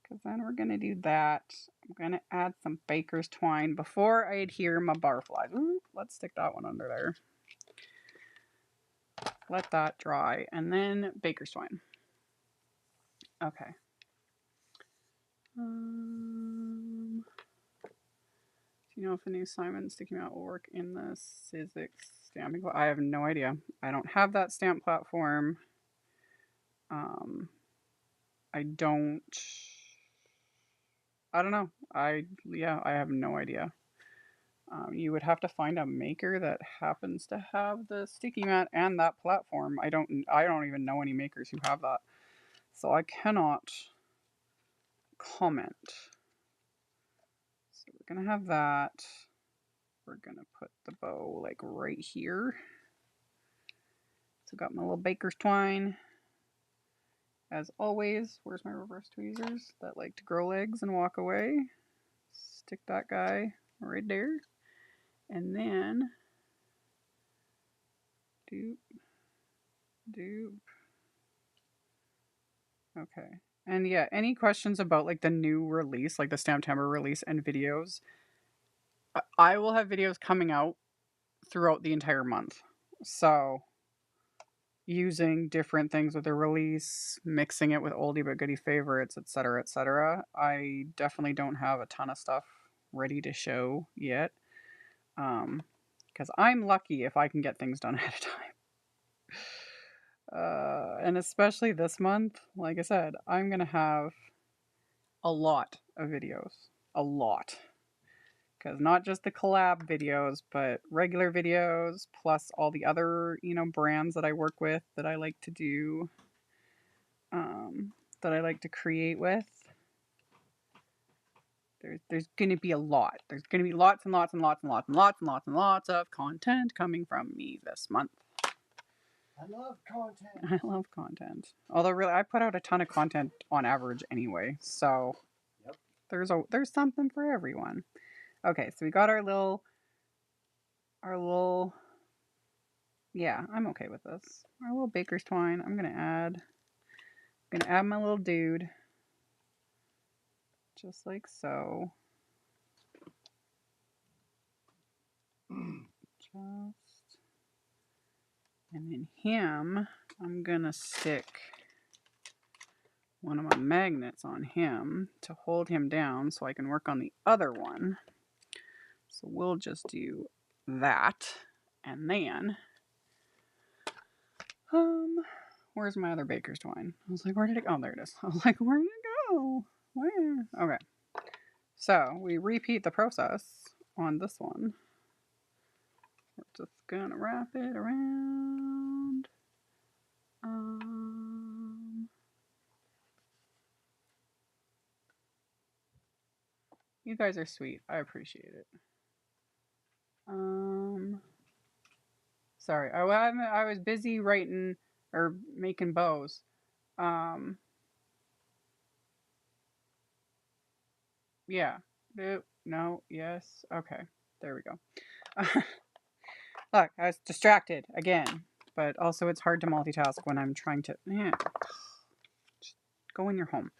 [SPEAKER 1] Because then we're going to do that. I'm going to add some baker's twine before I adhere my barflies. Ooh, let's stick that one under there. Let that dry. And then baker's twine. Okay. Do you know if the new Simon Sticky Mat will work in the Sizzix stamping? I have no idea. I don't have that stamp platform. I don't know. I have no idea. You would have to find a maker that happens to have the sticky mat and that platform. I don't even know any makers who have that. So I cannot comment. So we're going to have that. We're going to put the bow like right here. So got my little baker's twine. As always, where's my reverse tweezers that like to grow legs and walk away? Stick that guy right there. And then doop, doop. Okay. And yeah, any questions about like the new release, like the Stamptember release and videos? I will have videos coming out throughout the entire month. So using different things with the release, mixing it with oldie but goodie favorites, etc., etc. I definitely don't have a ton of stuff ready to show yet. Because I'm lucky if I can get things done ahead of time. And especially this month, like I said, I'm going to have a lot of videos. A lot. Because not just the collab videos, but regular videos, plus all the other, brands that I work with that I like to do, that I like to create with. There's going to be a lot. There's going to be lots and lots and lots and lots and lots and lots and lots of content coming from me this month.
[SPEAKER 2] I love content.
[SPEAKER 1] I love content. Although really, I put out a ton of content on average anyway, so
[SPEAKER 2] Yep.
[SPEAKER 1] There's something for everyone. Okay, so we got our little. Yeah, I'm okay with this. Our little baker's twine. I'm gonna add my little dude, just like so. Just, and then him, I'm gonna stick one of my magnets on him to hold him down so I can work on the other one. So we'll just do that, and then, where's my other baker's twine? I was like, where did it go? Oh, there it is. I was like, where did it go? Where? Okay. So we repeat the process on this one. We're just gonna wrap it around. You guys are sweet. I appreciate it. Sorry, I was busy writing or making bows. Yeah. No. Yes. Okay. There we go. Look, I was distracted again, but also it's hard to multitask when I'm trying to. Yeah. Just go in your home.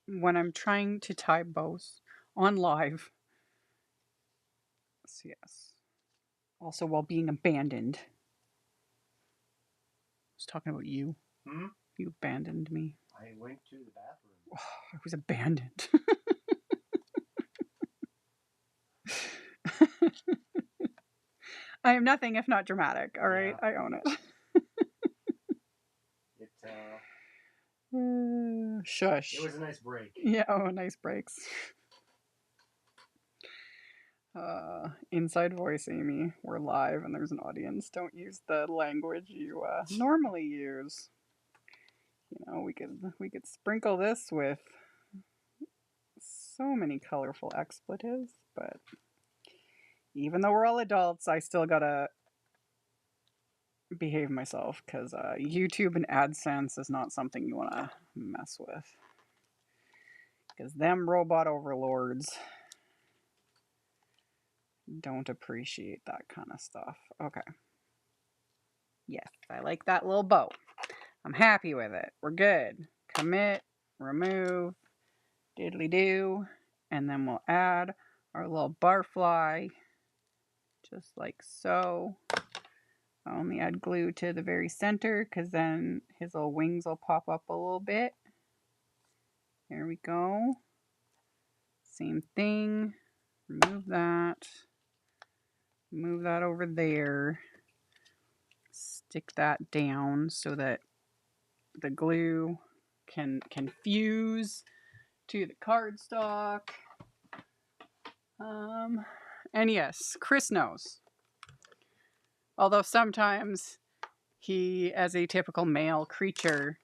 [SPEAKER 1] When I'm trying to tie bows on live. So yes. Also, while being abandoned. I was talking about you. You abandoned me.
[SPEAKER 2] I went to the bathroom.
[SPEAKER 1] I was abandoned. I am nothing if not dramatic, all right? Yeah. I own it. Shush.
[SPEAKER 2] It was a nice break.
[SPEAKER 1] Yeah, nice breaks. Inside voice, Amy. We're live and there's an audience. Don't use the language you normally use. We could sprinkle this with so many colorful expletives, but even though we're all adults, I still gotta behave myself because YouTube and AdSense is not something you want to mess with. Because them robot overlords don't appreciate that kind of stuff. Okay. Yes, I like that little bow. I'm happy with it. We're good. Commit, remove, diddly do, and then we'll add our little barfly, just like so. I only add glue to the very center because then his little wings will pop up a little bit. There we go. Same thing. Remove that. Move that over there. Stick that down so that the glue can fuse to the cardstock. And yes, Chris knows. Although sometimes he, as a typical male creature,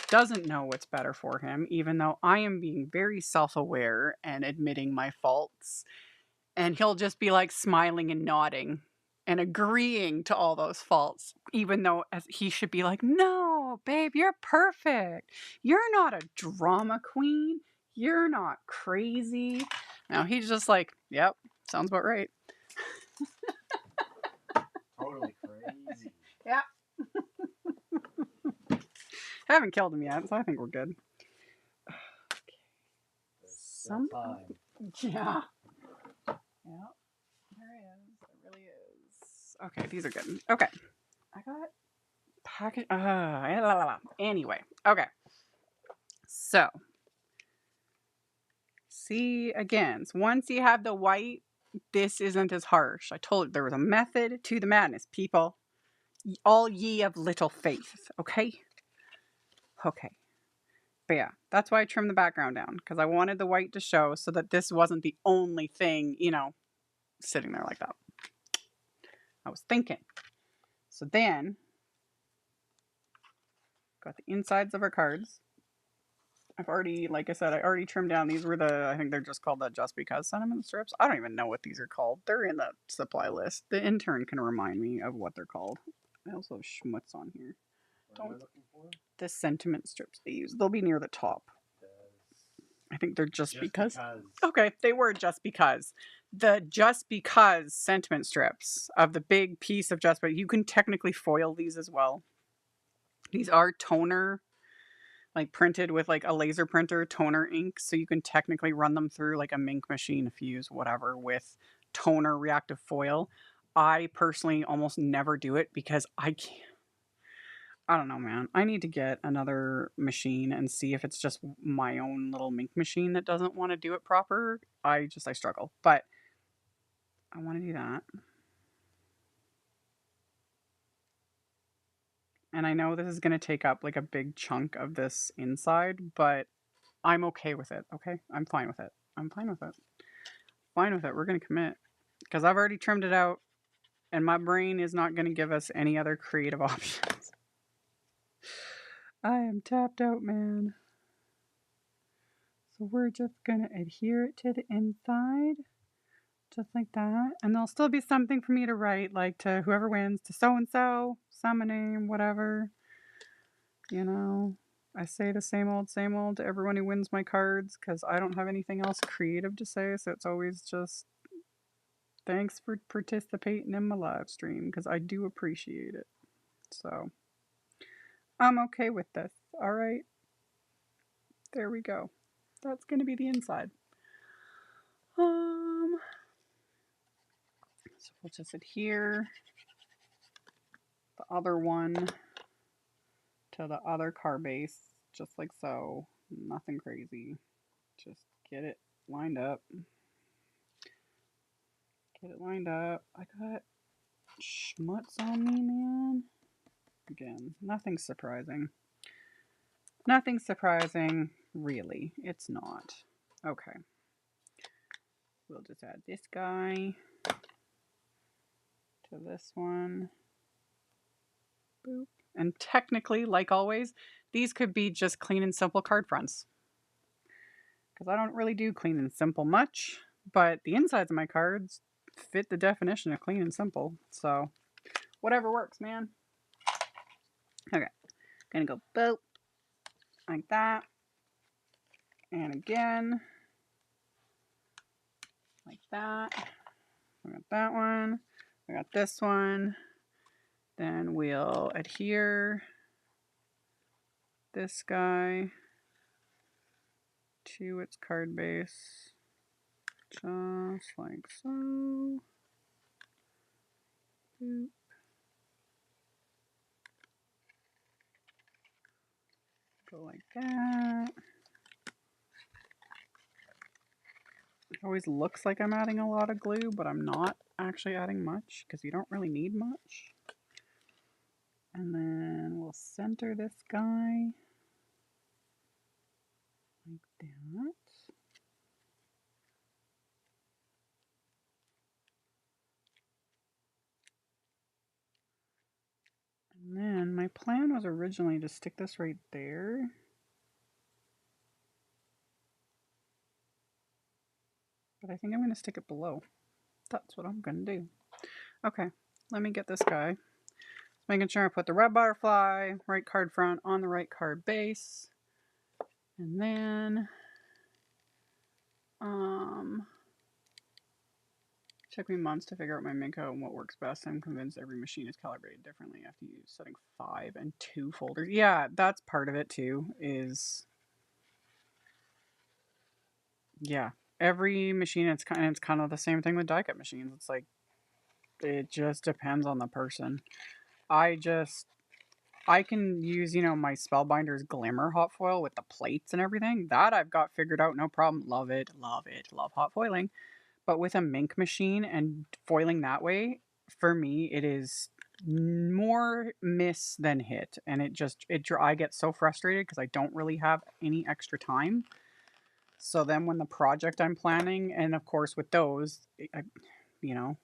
[SPEAKER 1] doesn't know what's better for him, even though I am being very self-aware and admitting my faults. And he'll just be like smiling and nodding and agreeing to all those faults, even though he should be like, no, babe, you're perfect. You're not a drama queen. You're not crazy. No, he's just like, yep, sounds about right.
[SPEAKER 2] Totally crazy.
[SPEAKER 1] Yeah. I haven't killed him yet, so I think we're good.
[SPEAKER 2] Time.
[SPEAKER 1] Yeah. Yeah. There it is. It really is. Okay, these are good. Okay. I got package. Anyway. Okay. So. See, again, so once you have the white, this isn't as harsh. I told you there was a method to the madness, people. All ye of little faith, okay? Okay. But yeah, that's why I trimmed the background down, because I wanted the white to show so that this wasn't the only thing, you know, sitting there like that. I was thinking. So then, got the insides of our cards. I've already, like I said, I already trimmed down. These were the, I think they're just called the Just Because sentiment strips. I don't even know what these are called. They're in the supply list. The intern can remind me of what they're called. I also have schmutz on here.
[SPEAKER 2] What am I looking for?
[SPEAKER 1] The sentiment strips they use. They'll be near the top. I think they're just because. Okay, they were just because. The just because sentiment strips of the big piece of just, but you can technically foil these as well. These are toner, like printed with like a laser printer toner ink, so you can technically run them through like a Mink machine if you use whatever with toner reactive foil. I personally almost never do it because I can't. I don't know, man. I need to get another machine and see if it's just my own little Mink machine that doesn't want to do it proper. I struggle, but I want to do that. And I know this is going to take up like a big chunk of this inside, but I'm okay with it. Okay. I'm fine with it. I'm fine with it. Fine with it. We're going to commit because I've already trimmed it out and my brain is not going to give us any other creative options. I am tapped out, man. So we're just going to adhere it to the inside, just like that. And there'll still be something for me to write, like to whoever wins, to so-and-so, some name, whatever. You know, I say the same old to everyone who wins my cards because I don't have anything else creative to say. So it's always just thanks for participating in my live stream because I do appreciate it. So I'm okay with this. All right. There we go. That's going to be the inside. So we'll just adhere the other one to the other card base, just like so. Nothing crazy. Just get it lined up. Get it lined up. I got schmutz on me, man. Again, nothing surprising. Nothing surprising, really. It's not. Okay. We'll just add this guy to this one. Boop. And technically, like always, these could be just clean and simple card fronts. Because I don't really do clean and simple much, but the insides of my cards fit the definition of clean and simple. So, whatever works, man. Okay. Gonna go boop. Like that. And again. Like that. We got that one. We got this one. Then we'll adhere this guy to its card base. Just like so. Boop. Go like that. It always looks like I'm adding a lot of glue, but I'm not actually adding much because you don't really need much. And then we'll center this guy like that. And then my plan was originally to stick this right there. But I think I'm going to stick it below. That's what I'm going to do. Okay, let me get this guy. Just making sure I put the red butterfly, right card front on the right card base. And then, took me months to figure out my Minko and what works best. I'm convinced every machine is calibrated differently. I have to use setting 5 and 2 folders. Yeah, that's part of it too, is, yeah, every machine, it's kind of the same thing with die cut machines. It's like, it just depends on the person. I can use, you know, my Spellbinder's Glimmer hot foil with the plates and everything. That I've got figured out, no problem. Love it, love it, love hot foiling. But with a Mink machine and foiling that way, for me, it is more miss than hit, and I get so frustrated because I don't really have any extra time. So then when the project I'm planning, and of course with those, you know,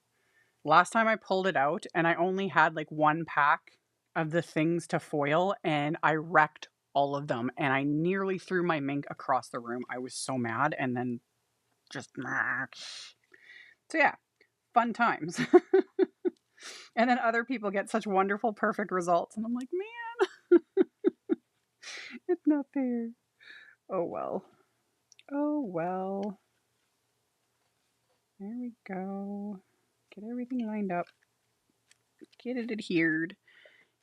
[SPEAKER 1] last time I pulled it out and I only had like one pack of the things to foil and I wrecked all of them and I nearly threw my mink across the room. I was so mad, and then just so yeah, fun times. And then other people get such wonderful, perfect results. And I'm like, man, it's not fair. Oh, well. Oh, well. There we go. Get everything lined up. Get it adhered.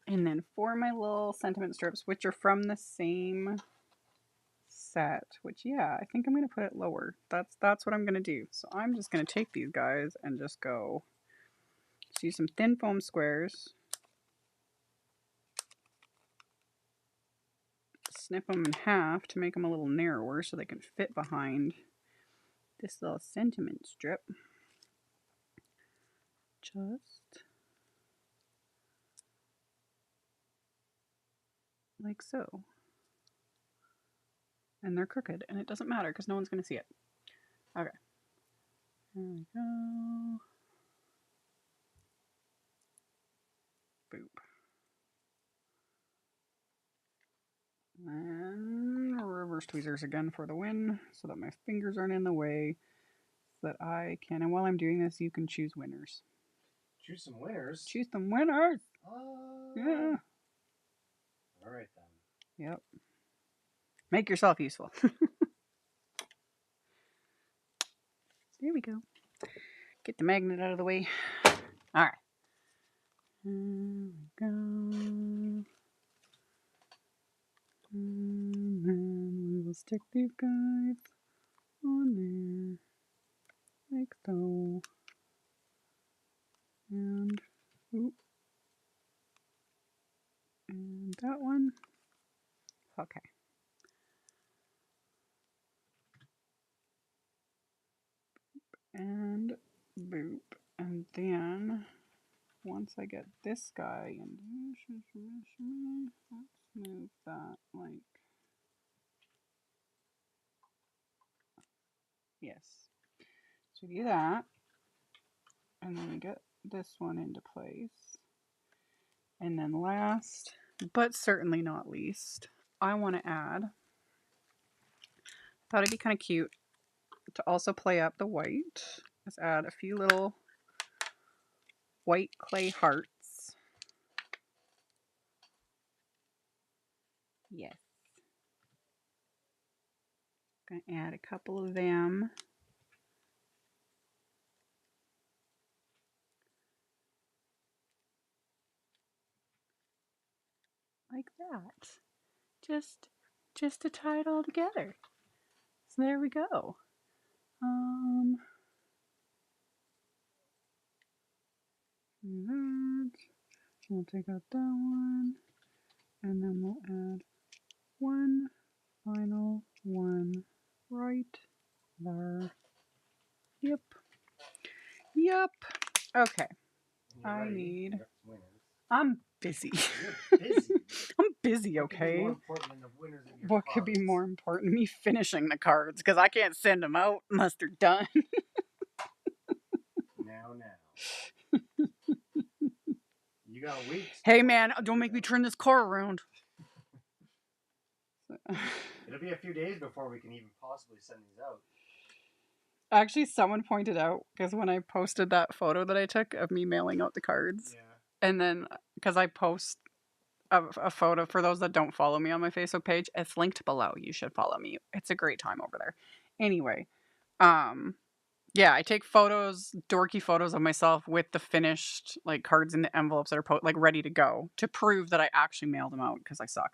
[SPEAKER 1] And then for my little sentiment strips, which are from the same set, which, yeah, I think I'm going to put it lower. That's what I'm going to do. So I'm just going to take these guys and just go. Just use some thin foam squares. Snip them in half to make them a little narrower so they can fit behind this little sentiment strip. Just like so. And they're crooked, and it doesn't matter because no one's going to see it. Okay. There we go. Boop. And reverse tweezers again for the win so that my fingers aren't in the way, so that I can, and while I'm doing this, you can choose winners.
[SPEAKER 2] Choose some winners?
[SPEAKER 1] Choose some winners! Yeah.
[SPEAKER 2] Alright then.
[SPEAKER 1] Yep. Make yourself useful. There we go. Get the magnet out of the way. Alright. There we go. And then we will stick these guys on there. Like so. And, oop. And that one. Okay. And boop. And then once I get this guy in, let's move that like, yes. So we do that. And then we get this one into place. And then last, but certainly not least, I want to add, thought it'd be kind of cute to also play up the white. Let's add a few little white clay hearts. Yes. Gonna add a couple of them. Like that. Just to tie it all together. So there we go. That. We'll take out that one. And then we'll add one final one right there. Yep. Yep. Okay. I need. I'm busy.
[SPEAKER 2] You're busy.
[SPEAKER 1] I'm busy, okay? What could be more important? Me finishing the cards, because I can't send them out unless they're done.
[SPEAKER 2] Now. You got weeks.
[SPEAKER 1] Hey, man, don't make me turn this car around.
[SPEAKER 2] It'll be a few days before we can even possibly send these out.
[SPEAKER 1] Actually, someone pointed out, because when I posted that photo that I took of me mailing out the cards, and then, because I post a photo, for those that don't follow me on my Facebook page, it's linked below. You should follow me. It's a great time over there. Anyway, yeah, I take photos, dorky photos of myself with the finished like cards in the envelopes that are like ready to go to prove that I actually mailed them out because I suck.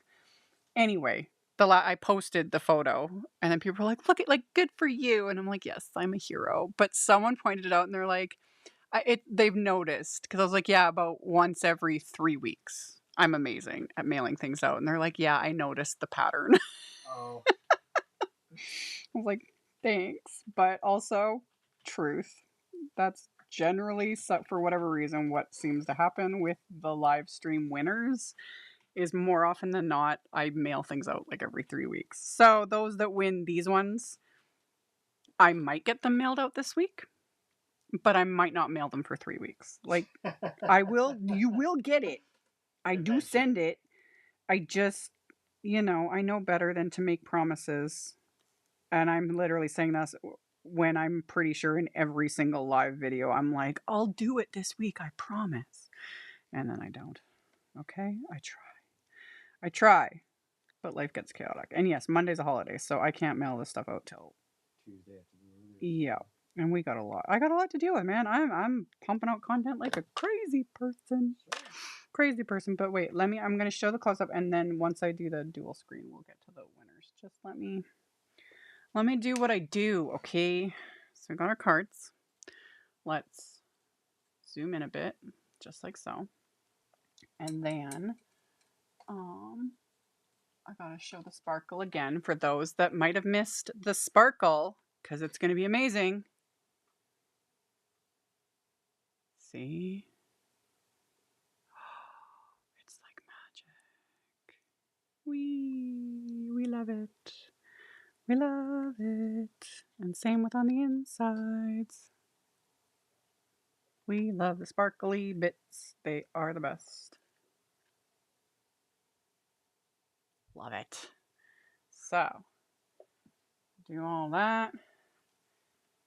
[SPEAKER 1] Anyway, I posted the photo and then people were like, "Look at like good for you," and I'm like, "Yes, I'm a hero." But someone pointed it out and they're like, they've noticed because I was like, "Yeah, about once every 3 weeks, I'm amazing at mailing things out," and they're like, "Yeah, I noticed the pattern."
[SPEAKER 2] Oh.
[SPEAKER 1] I was like, "Thanks," but also truth. That's generally, so for whatever reason, what seems to happen with the live stream winners is more often than not, I mail things out like every 3 weeks. So those that win these ones, I might get them mailed out this week, but I might not mail them for 3 weeks. Like, you will get it. I do send it. I just, I know better than to make promises. And I'm literally saying this when I'm pretty sure in every single live video, I'm like, I'll do it this week, I promise. And then I don't. Okay? I try. But life gets chaotic. And yes, Monday's a holiday, so I can't mail this stuff out till
[SPEAKER 2] Tuesday after the
[SPEAKER 1] yeah. And we got a lot. I got a lot to deal with, man. I'm pumping out content like a crazy person. Crazy person. But wait, I'm gonna show the close up, and then once I do the dual screen, we'll get to the winners. Just let me do what I do, okay? So we got our cards. Let's zoom in a bit, just like so. And then I gotta show the sparkle again for those that might have missed the sparkle, because it's gonna be amazing. See? It's like magic. We love it. We love it. And same with on the insides. We love the sparkly bits. They are the best. Love it. So, do all that.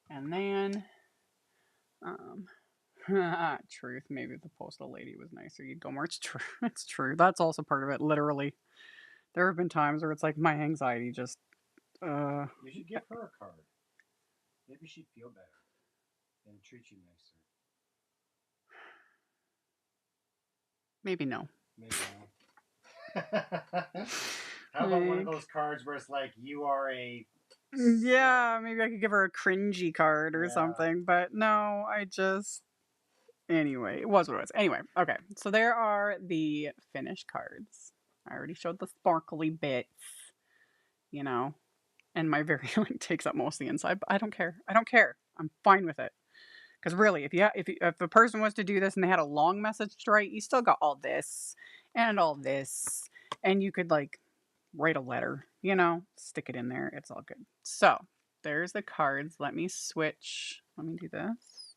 [SPEAKER 1] And then, truth, maybe if the postal lady was nicer, you'd go more. It's true. It's true. That's also part of it, literally. There have been times where it's like my anxiety just,
[SPEAKER 2] You should give her a card. Maybe she'd feel better and treat you nicer.
[SPEAKER 1] maybe no.
[SPEAKER 2] Maybe no. How about one of those cards where it's like, you are a...
[SPEAKER 1] Yeah, maybe I could give her a cringy card or something, but no, anyway, it was what it was. Anyway, okay, so there are the finished cards. I already showed the sparkly bits, and my variant takes up most of the inside, but I don't care. I'm fine with it. Because really, if a person was to do this and they had a long message to write, you still got all this, and you could like write a letter, stick it in there. It's all good. So there's the cards. Let me switch. Let me do this.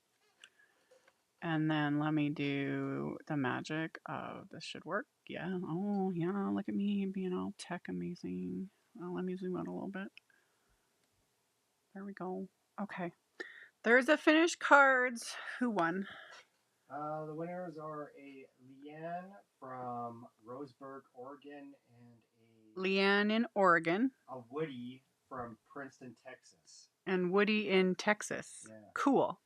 [SPEAKER 1] And then let me do the magic of this should work. Yeah. Oh, yeah. Look at me being all tech amazing. Let me zoom out a little bit. There we go. Okay. There's the finished cards. Who won?
[SPEAKER 2] The winners are a Leanne from Roseburg, Oregon, and
[SPEAKER 1] Leanne in Oregon.
[SPEAKER 2] A Woody from Princeton, Texas.
[SPEAKER 1] And Woody in Texas.
[SPEAKER 2] Yeah.
[SPEAKER 1] Cool.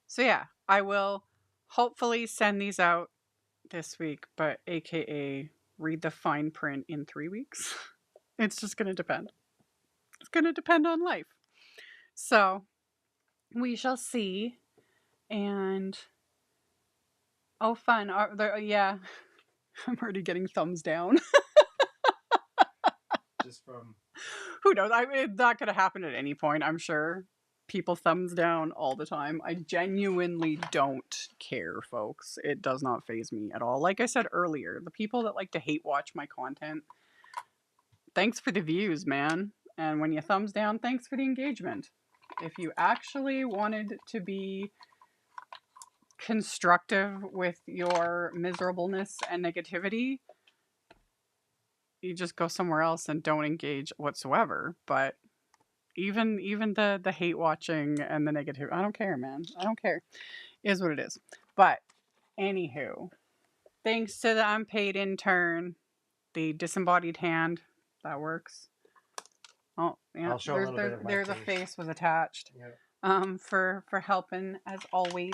[SPEAKER 1] So yeah, I will hopefully send these out this week, but AKA read the fine print in 3 weeks. It's just going to depend. It's going to depend on life. So we shall see. And oh, fun. Yeah, I'm already getting thumbs down.
[SPEAKER 2] Just from...
[SPEAKER 1] Who knows? That could have happened at any point, I'm sure. People thumbs down all the time. I genuinely don't care, folks. It does not faze me at all. Like I said earlier, the people that like to hate watch my content, thanks for the views, man. And when you thumbs down, thanks for the engagement. If you actually wanted to be constructive with your miserableness and negativity, you just go somewhere else and don't engage whatsoever. But even the hate watching and the negative, I don't care, man. I don't care. It is what it is. But anywho, thanks to the unpaid intern, the disembodied hand, that works. Oh yeah,
[SPEAKER 2] I'll show a little bit of my
[SPEAKER 1] there's a face was attached.
[SPEAKER 2] Yep.
[SPEAKER 1] For helping as always.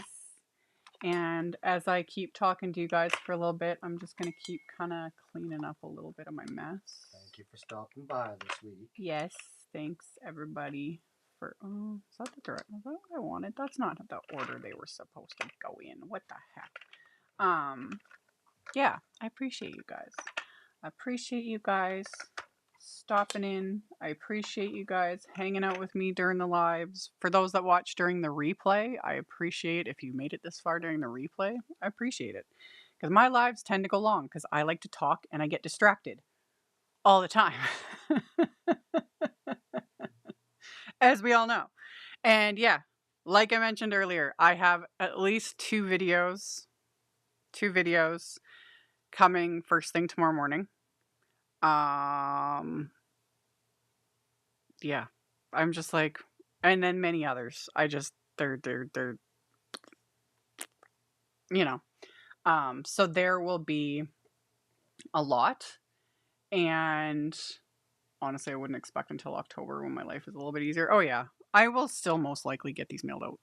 [SPEAKER 1] And as I keep talking to you guys for a little bit, I'm just gonna keep kind of cleaning up a little bit of my mess.
[SPEAKER 2] Thank you for stopping by this week.
[SPEAKER 1] Yes, thanks everybody for. Oh, is that is that what I wanted? That's not the order they were supposed to go in. What the heck? Yeah, I appreciate you guys. stopping in. I appreciate you guys hanging out with me during the lives. For those that watch during the replay, I appreciate if you made it this far during the replay. I appreciate it. Because my lives tend to go long because I like to talk and I get distracted all the time. As we all know. And yeah, like I mentioned earlier, I have at least two videos coming first thing tomorrow morning. Yeah, I'm just like, and then many others. I just, they're, you know, so there will be a lot. And honestly, I wouldn't expect until October when my life is a little bit easier. Oh yeah, I will still most likely get these mailed out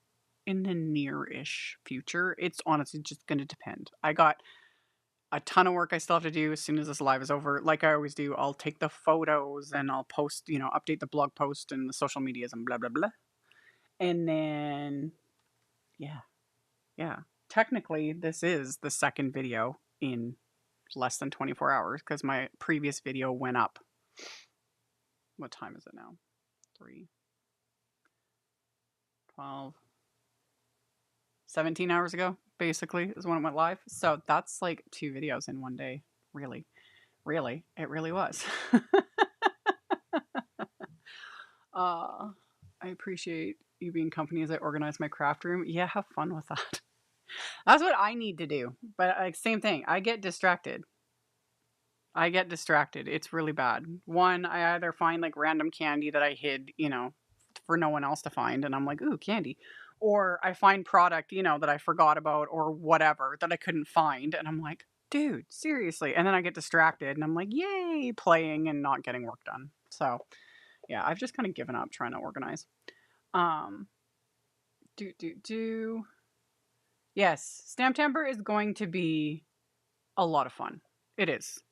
[SPEAKER 1] in the near-ish future. It's honestly just going to depend. I got a ton of work I still have to do as soon as this live is over. Like I always do, I'll take the photos and I'll post, you know, update the blog post and the social medias and blah, blah, blah. And then, yeah. Technically, this is the second video in less than 24 hours because my previous video went up. What time is it now? 3, 12, 17 hours ago, basically, is when it went live. So that's like 2 videos in one day. Really. It really was. I appreciate you being company as I organize my craft room. Yeah, have fun with that. That's what I need to do. But like, same thing. I get distracted. It's really bad. One, I either find like random candy that I hid, you know, for no one else to find, and I'm like, ooh, candy. Or I find product, you know, that I forgot about or whatever that I couldn't find, and I'm like, dude, seriously. And then I get distracted and I'm like, yay, playing and not getting work done. So yeah, I've just kind of given up trying to organize. Um, Yes, Stamptember is going to be a lot of fun. It is.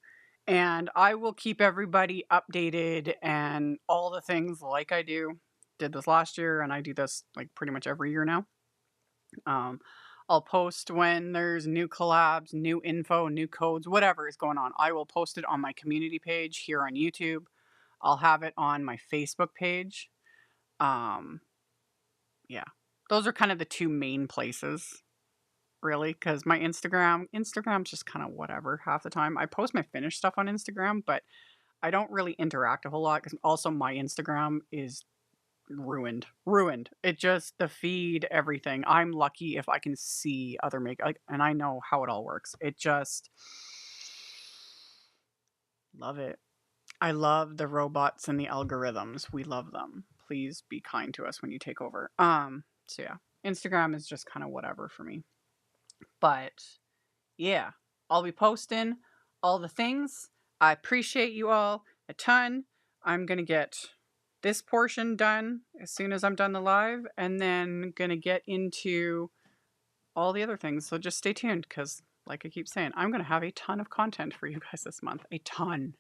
[SPEAKER 1] And I will keep everybody updated and all the things like I do. Did this last year and I do this like pretty much every year now. Um, I'll post when there's new collabs, new info, new codes, whatever is going on. I will post it on my community page here on YouTube. I'll have it on my Facebook page. Yeah, those are kind of the two main places, really, because my Instagram's just kind of whatever half the time. I post my finished stuff on Instagram, but I don't really interact a whole lot because also my Instagram is ruined. It just, the feed, everything. I'm lucky if I can see other like, and I know how it all works. It just, love it. I love the robots and the algorithms. We love them. Please be kind to us when you take over. So yeah, Instagram is just kind of whatever for me. But yeah, I'll be posting all the things. I appreciate you all a ton. I'm going to get this portion done as soon as I'm done the live, and then going to get into all the other things. So just stay tuned because, like I keep saying, I'm going to have a ton of content for you guys this month. A ton.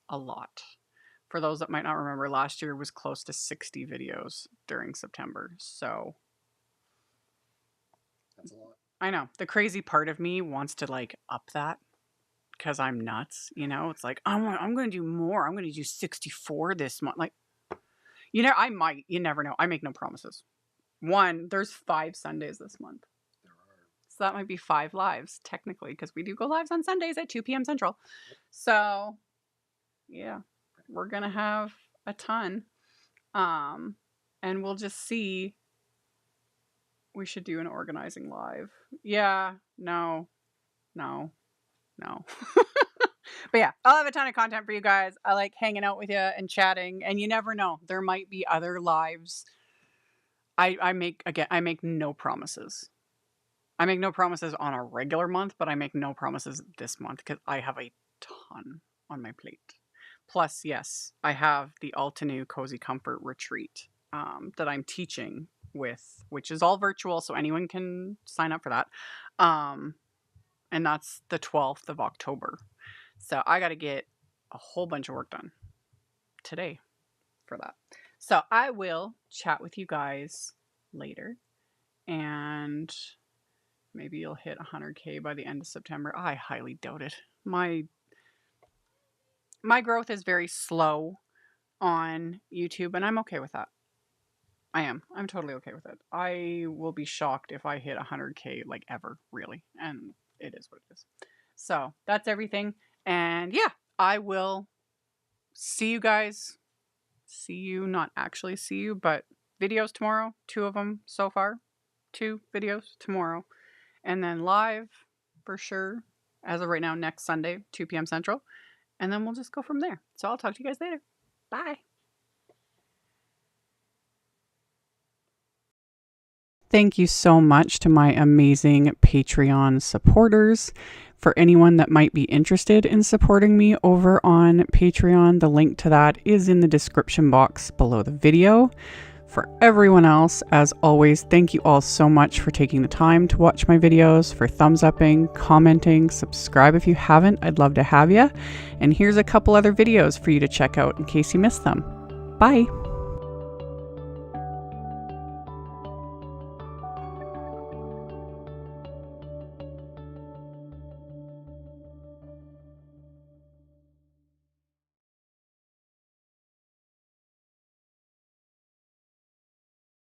[SPEAKER 1] A lot. For those that might not remember, last year was close to 60 videos during September. So
[SPEAKER 2] That's a lot.
[SPEAKER 1] I know. The crazy part of me wants to like up that because I'm nuts, you know? It's like, I'm going to do more. I'm going to do 64 this month. Like, you know, I might. You never know. I make no promises. One, there's 5 Sundays this month.
[SPEAKER 2] There are.
[SPEAKER 1] So that might be 5 lives, technically, because we do go lives on Sundays at 2 p.m. Central. So, yeah, we're going to have a ton. And we'll just see. We should do an organizing live. Yeah, no. But yeah, I'll have a ton of content for you guys. I like hanging out with you and chatting, and you never know. There might be other lives. I make no promises. I make no promises on a regular month, but I make no promises this month because I have a ton on my plate. Plus, yes, I have the Altenew Cozy Comfort Retreat that I'm teaching with, which is all virtual, so anyone can sign up for that. And that's the 12th of October. So I got to get a whole bunch of work done today for that. So I will chat with you guys later, and maybe you'll hit 100K by the end of September. I highly doubt it. my growth is very slow on YouTube, and I'm okay with that. I am. I'm totally okay with it. I will be shocked if I hit 100K like ever, really. And it is what it is. So that's everything. And yeah, I will see you guys. See you, not actually see you, but videos tomorrow. 2 of them so far. 2 videos tomorrow. And then live for sure, as of right now, next Sunday, 2 p.m. Central. And then we'll just go from there. So I'll talk to you guys later. Bye. Thank you so much to my amazing Patreon supporters. For anyone that might be interested in supporting me over on Patreon, the link to that is in the description box below the video. For everyone else, as always, thank you all so much for taking the time to watch my videos, for thumbs upping, commenting, subscribe if you haven't. I'd love to have you. And here's a couple other videos for you to check out in case you missed them. Bye.